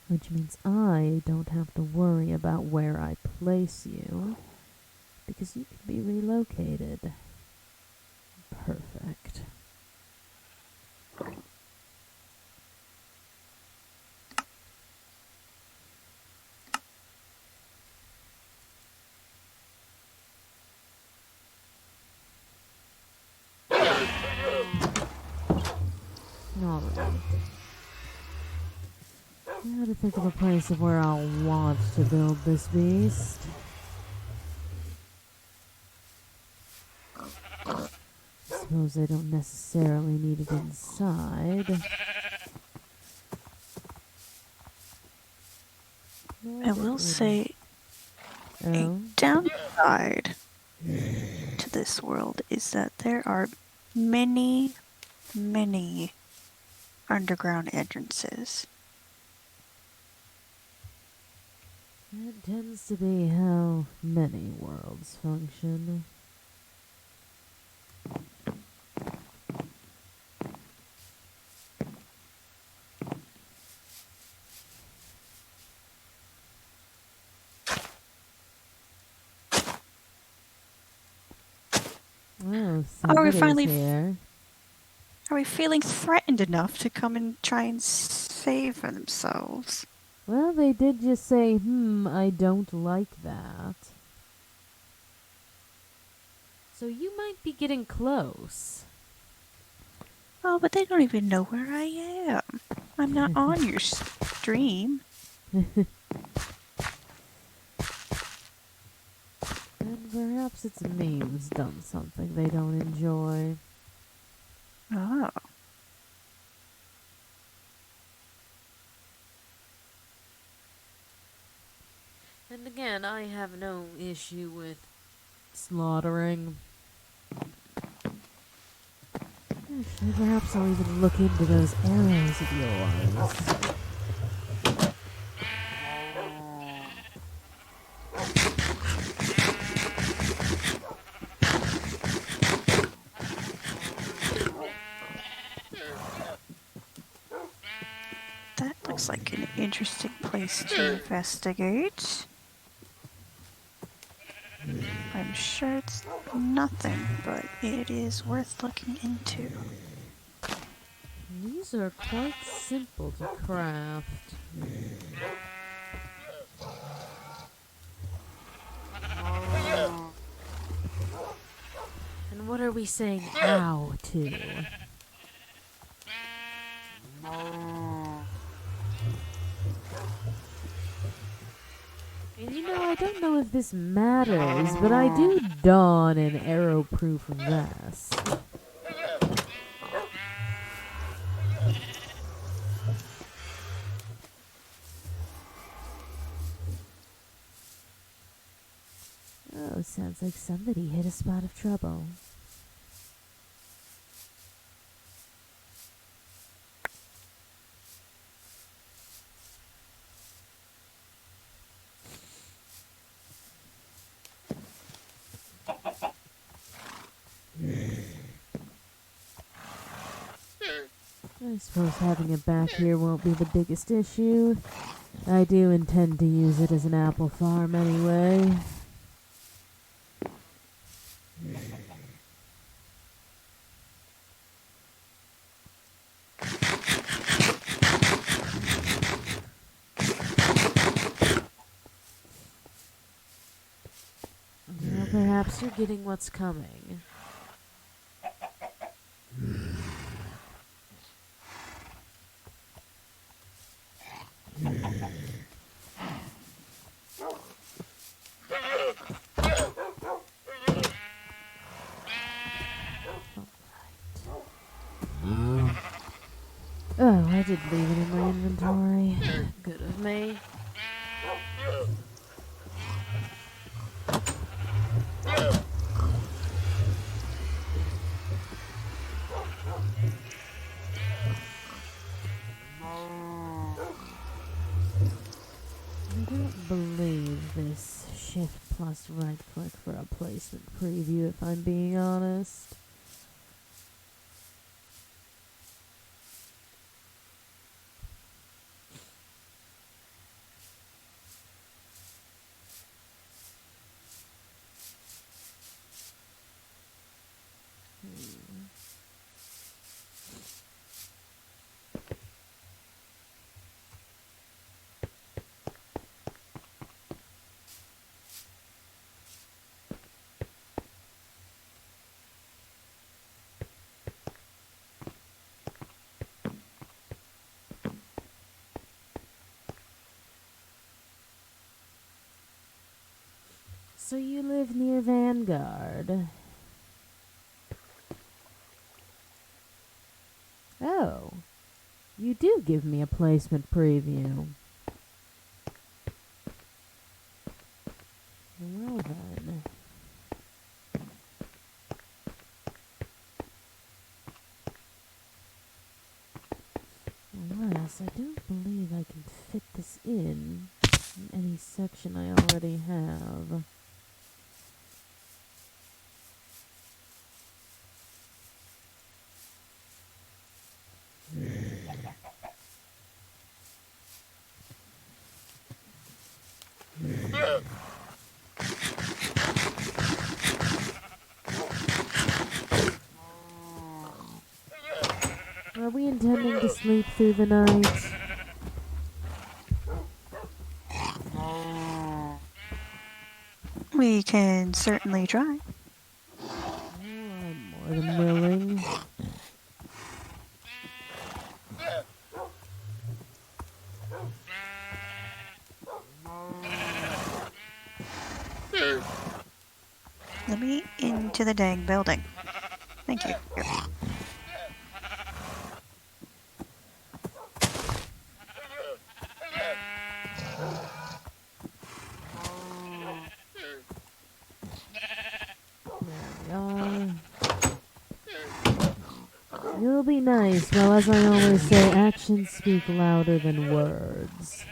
Which means I don't have to worry about where I place you, because you can be relocated. Perfect. Alright. Now to think of a place of where I'll want to build this beast. I suppose I don't necessarily need it inside. I will say a downside to this world is that there are many underground entrances. That tends to be how many worlds function. Oh, somebody's here. Are we feeling threatened enough to come and try and save themselves? Well, they did just say, I don't like that. So you might be getting close. Oh, but they don't even know where I am. I'm not on your stream. And perhaps it's me who's done something they don't enjoy. Oh. And again, I have no issue with slaughtering. Actually, perhaps I'll even look into those arrows of yours. That looks like an interesting place to investigate. I'm sure it's nothing, but it is worth looking into. These are quite simple to craft. And what are we saying ow to? And you know, I don't know if this matters, but I do don an arrow-proof vest. Oh, sounds like somebody hit a spot of trouble. I suppose having it back here won't be the biggest issue. I do intend to use it as an apple farm anyway. Well, perhaps you're getting what's coming. Oh, I did leave it in my inventory. Good of me. Shift plus right click for a placement preview if I'm being honest. So you live near Vanguard? Oh, you do give me a placement preview. Well then. Unless I don't believe I can fit this in any section I already have. Are we intending to sleep through the night? We can certainly try. I'm more than willing. Let me into the dang building. Thank you. You'll be nice. Well, as I always say, actions speak louder than words.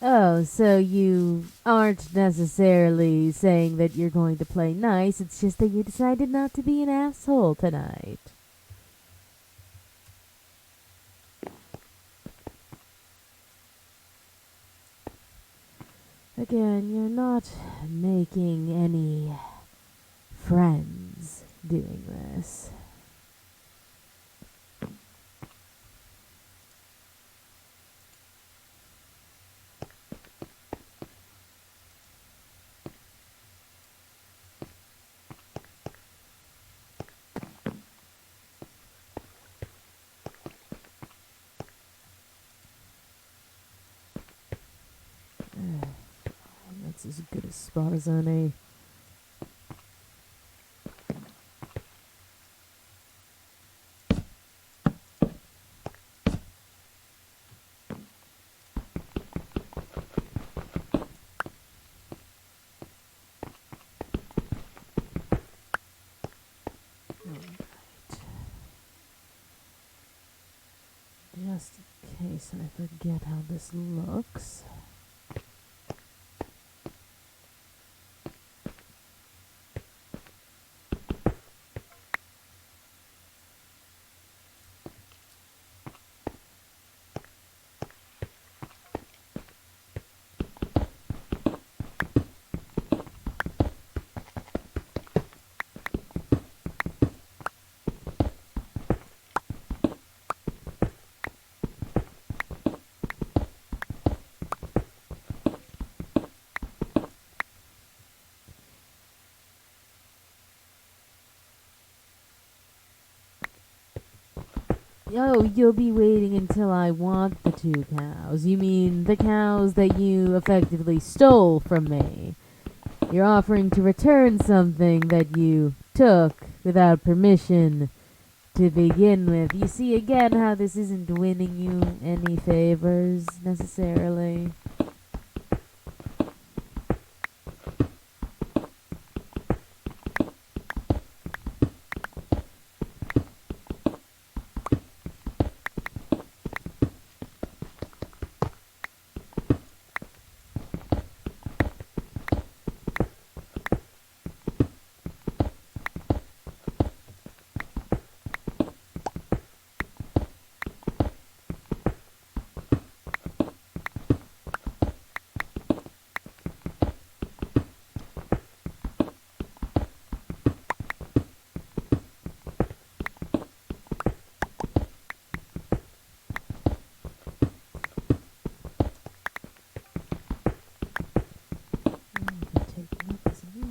Oh, so you aren't necessarily saying that you're going to play nice, it's just that you decided not to be an asshole tonight. Again, you're not making any friends doing this. That's as good a spot as any. Just in case I forget how this looks. Oh, you'll be waiting until I want the 2 cows. You mean the cows that you effectively stole from me. You're offering to return something that you took without permission to begin with. You see again how this isn't winning you any favors necessarily.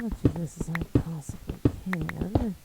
Much of this as I possibly can.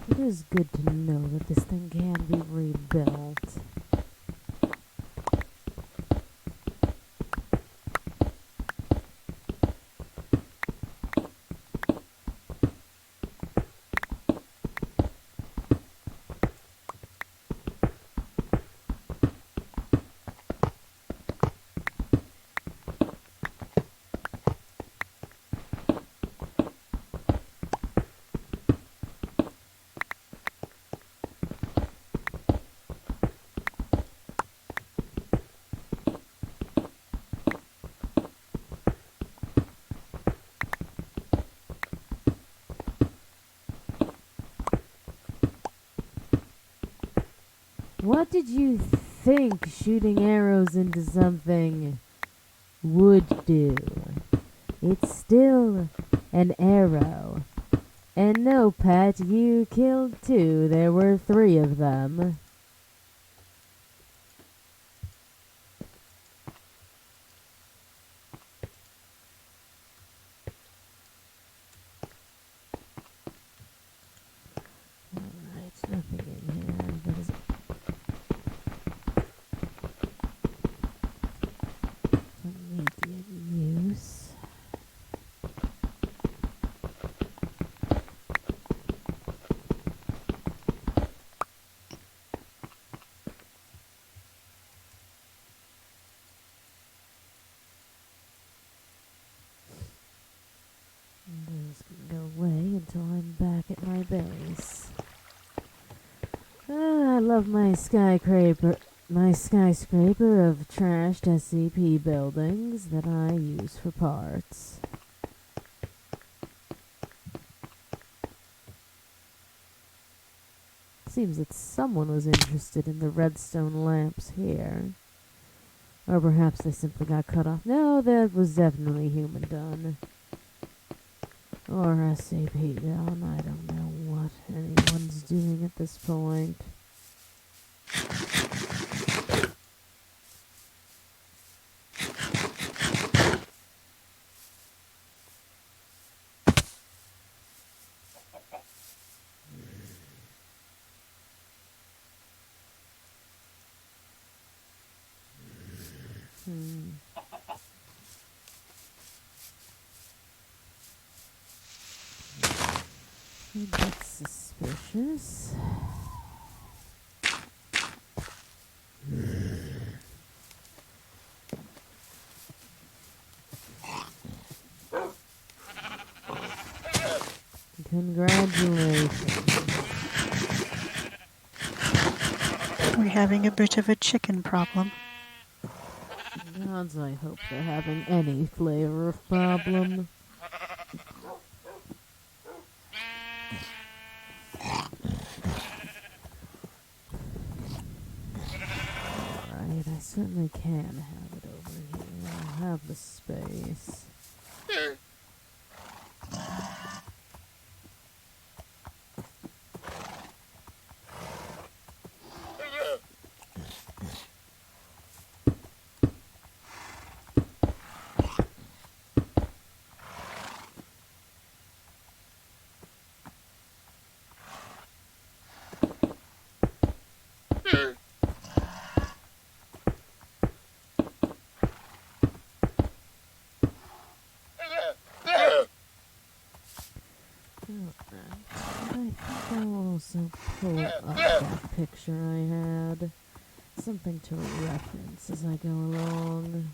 It is good to know that this thing can be rebuilt. What did you think shooting arrows into something would do? It's still an arrow. And no, pet, you killed 2. There were 3 of them. Alright, nothing in here. That is immediate use. Those can go away until I'm back at my base. I love my skyscraper of trashed SCP buildings that I use for parts. Seems that someone was interested in the redstone lamps here. Or perhaps they simply got cut off. No, that was definitely human done. Or SCP done. I don't know what anyone's doing at this point. That's suspicious. Congratulations. We're having a bit of a chicken problem. Gods, I hope they're having any flavor of problem. certainly can have it over here. I'll have the space. I think I'll also pull up that picture I had. Something to reference as I go along.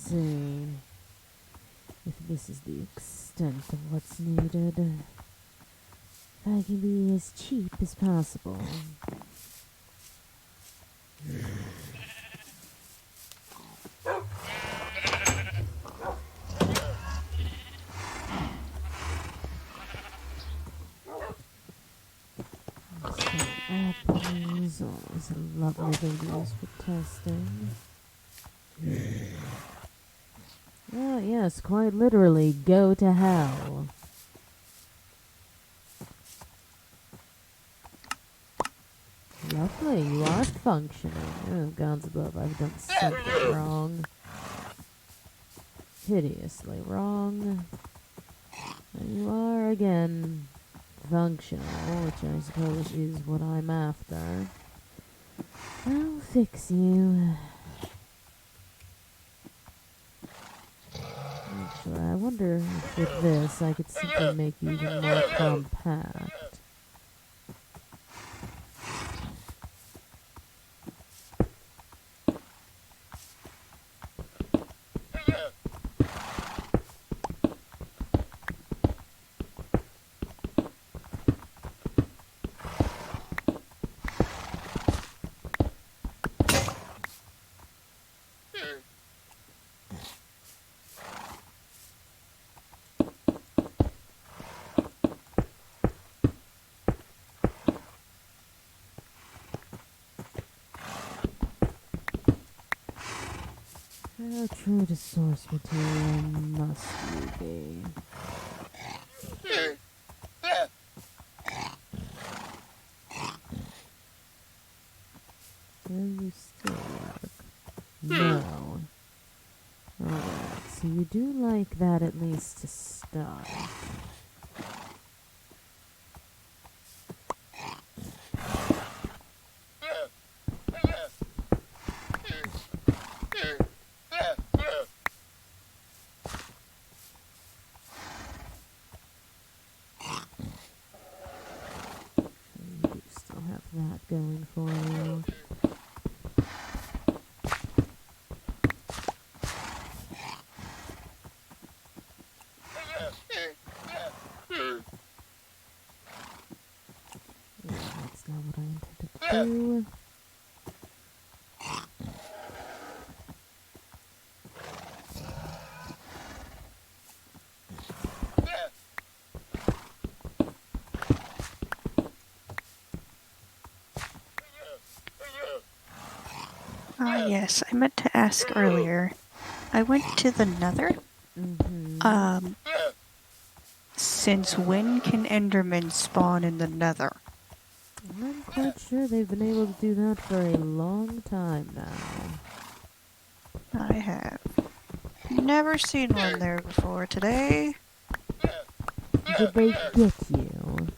See if this is the extent of what's needed. If I can be as cheap as possible. Some apples, always a lovely thing to use for testing. Oh, yes, quite literally, go to hell. Lovely, you are functioning. Oh, gods above, I've done something wrong. Hideously wrong. And you are, again, functional, which I suppose is what I'm after. I'll fix you. Actually, I wonder if with this I could simply make you even more compact. How true to source material must you be? Will you still work? No. Alright, so you do like that at least to start. You still have that going for you. through. Ah, yes, I meant to ask earlier. I went to the Nether. Since when can Endermen spawn in the Nether? I'm not quite sure they've been able to do that for a long time now. I have never seen one there before today. Did they get you?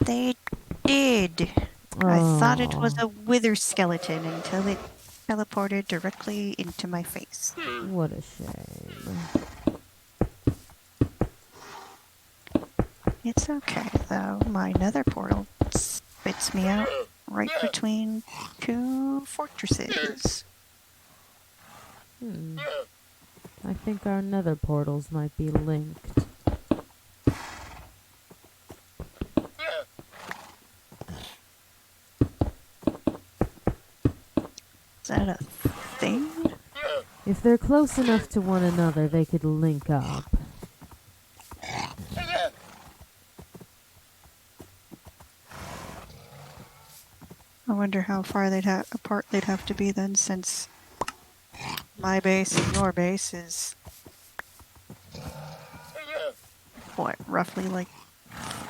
They did. Oh. I thought it was a wither skeleton until it teleported directly into my face. What a shame. It's okay, though. My nether portal spits me out right between two fortresses. I think our nether portals might be linked. Is that a thing? If they're close enough to one another, they could link up. I wonder how far apart they'd have to be then, since my base and your base is what, roughly like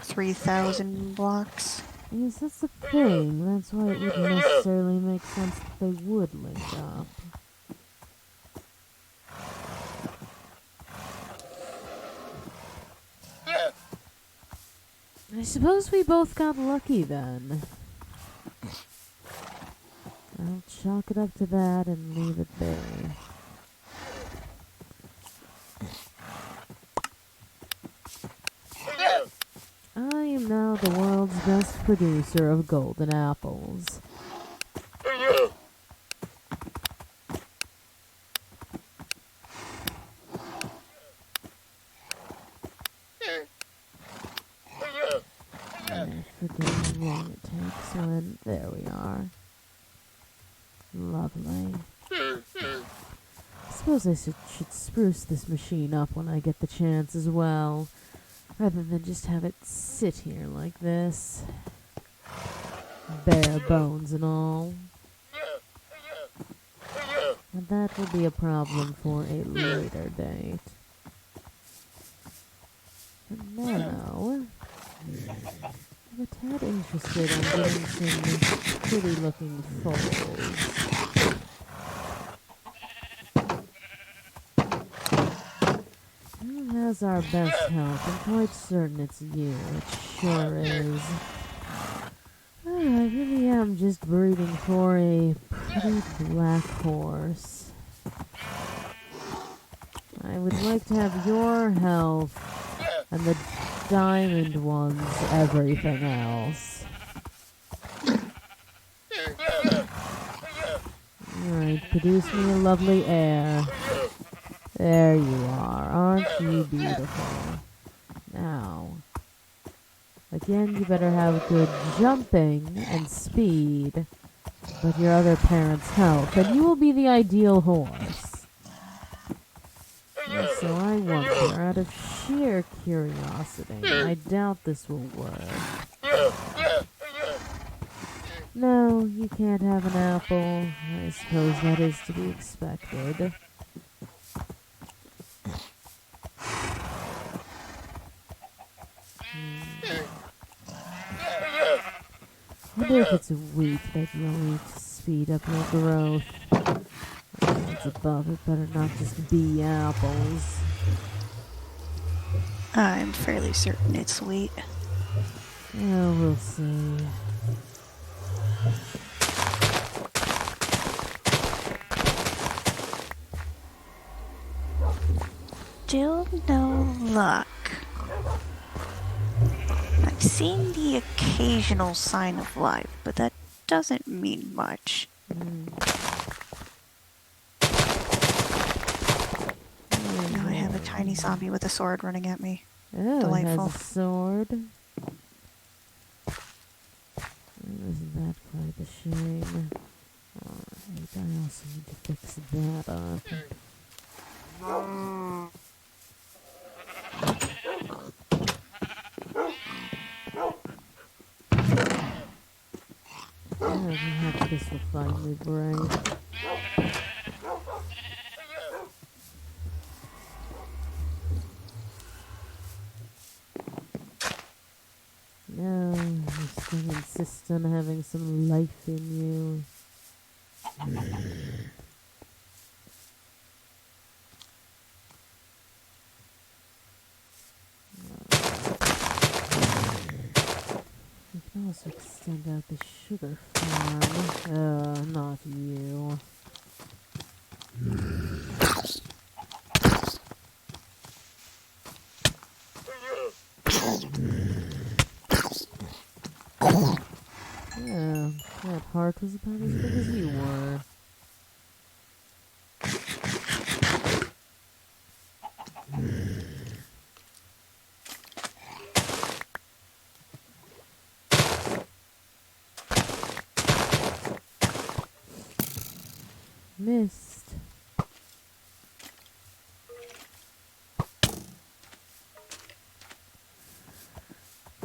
3,000 blocks? Yes, that's the thing. That's why it wouldn't necessarily make sense that they would link up. I suppose we both got lucky then. I'll chalk it up to that and leave it there. I am now the world's best producer of golden apples. I forget how long it takes when... There we are. Lovely. I suppose I should spruce this machine up when I get the chance as well, rather than just have it sit here like this. Bare bones and all. And that will be a problem for a later date. For now, I'm a tad interested in getting some pretty looking foals. Who has our best health? I'm quite certain it's you. It sure is. I really am just breeding for a pretty black horse. I would like to have your health and the diamond one's everything else. Alright, produce me a lovely heir. There you are. Aren't you beautiful? Now, again, you better have good jumping and speed, but your other parent's health, and you will be the ideal horse. And so I wonder, out of sheer curiosity, I doubt this will work. No, you can't have an apple. I suppose that is to be expected. I wonder if it's wheat that you'll eat to speed up your growth. What's above it better not just be apples. I'm fairly certain it's wheat. Well, we'll see. Still no luck. I've seen the occasional sign of life, but that doesn't mean much. Now I have a tiny zombie with a sword running at me. Oh, Delightful. it has a sword. This shame. Alright, I also need to fix that up. Perhaps this will finally break. No, you still insist on having some life in you. We can also extend out the sugar farm. Not you. Yeah, that heart was about as big as you were. Missed.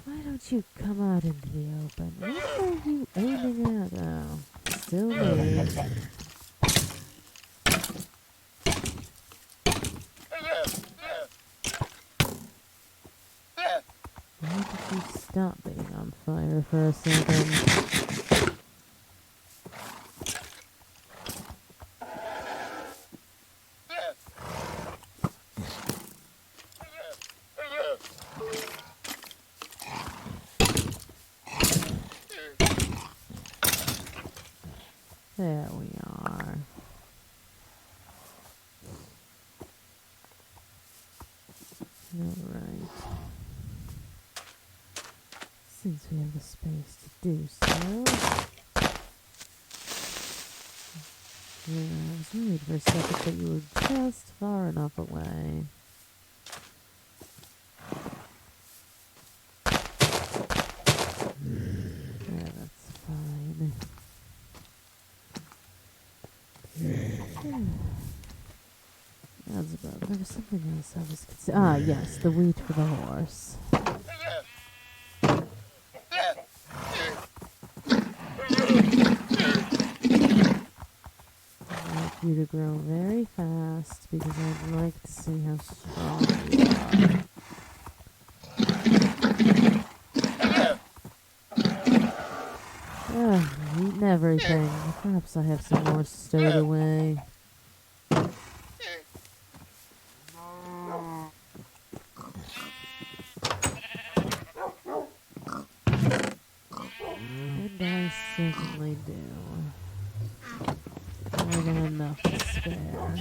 Why don't you come out into the open? What are you aiming at? Oh, still me. Why did you stop being on fire for a second? There we are. Alright. Since we have the space to do so. Yeah, I was worried for a second that you were just far enough away. Yeah, that's fine. That's about. There was something else I was considering. Ah, yes, the wheat for the horse. I'd like you to grow very fast because I'd like to see how strong you are. Eating everything. Perhaps I have some more stowed away. And I certainly do. More than enough to spare.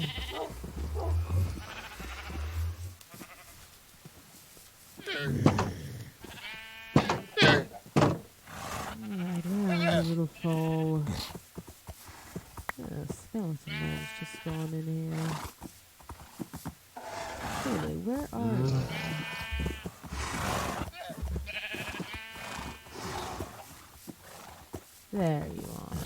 Alright, where are you, little foal? Skeleton man's just gone in here. Really, where are you? There you are.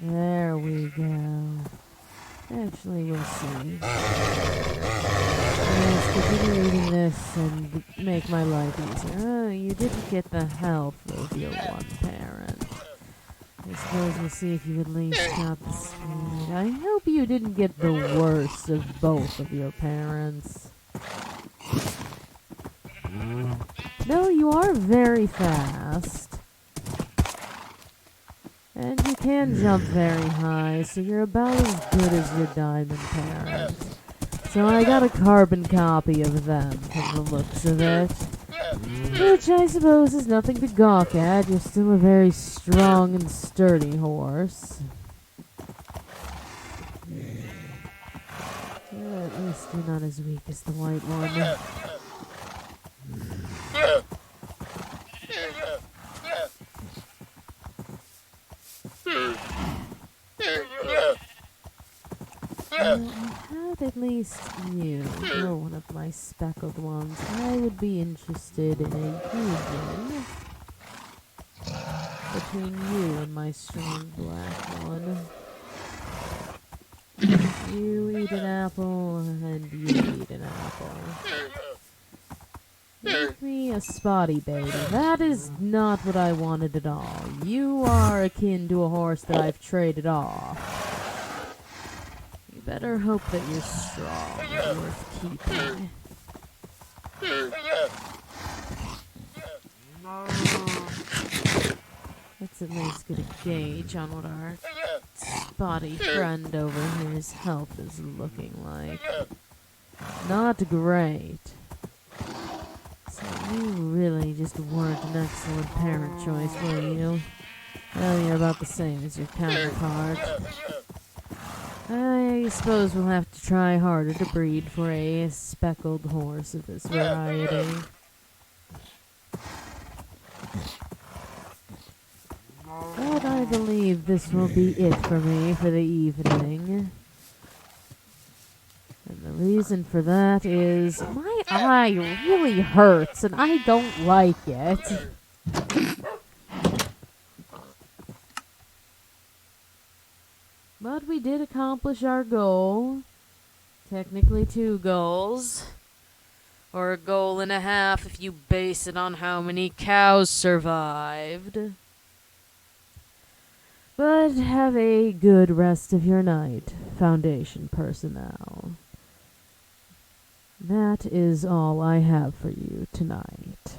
There we go. Actually, we'll see. Yes, continue eating this and make my life easier. Oh, you didn't get the health of your one parent. I suppose we'll see if you at least got the speed. I hope you didn't get the worst of both of your parents. No, you are very fast. And you can jump very high, so you're about as good as your diamond parents. So I got a carbon copy of them from the looks of it. Which I suppose is nothing to gawk at. You're still a very strong and sturdy horse. Well, at least you're not as weak as the white one. Well, I had at least least you, you're one of my speckled ones. I would be interested in a union between you and my strong black one. You eat an apple, and you eat an apple. Make me a spotty baby. That is not what I wanted at all. You are akin to a horse that I've traded off. You better hope that you're strong and worth keeping. Let's at least get a gauge on what our spotty friend over here's health is looking like. Not great. So you really just weren't an excellent parent choice, were you? Well, you're about the same as your counterpart. I suppose we'll have to try harder to breed for a speckled horse of this variety. But I believe this will be it for me for the evening. And the reason for that is my eye really hurts and I don't like it. But we did accomplish our goal. Technically 2 goals. Or a goal and a half if you base it on how many cows survived. But have a good rest of your night, Foundation personnel. That is all I have for you tonight.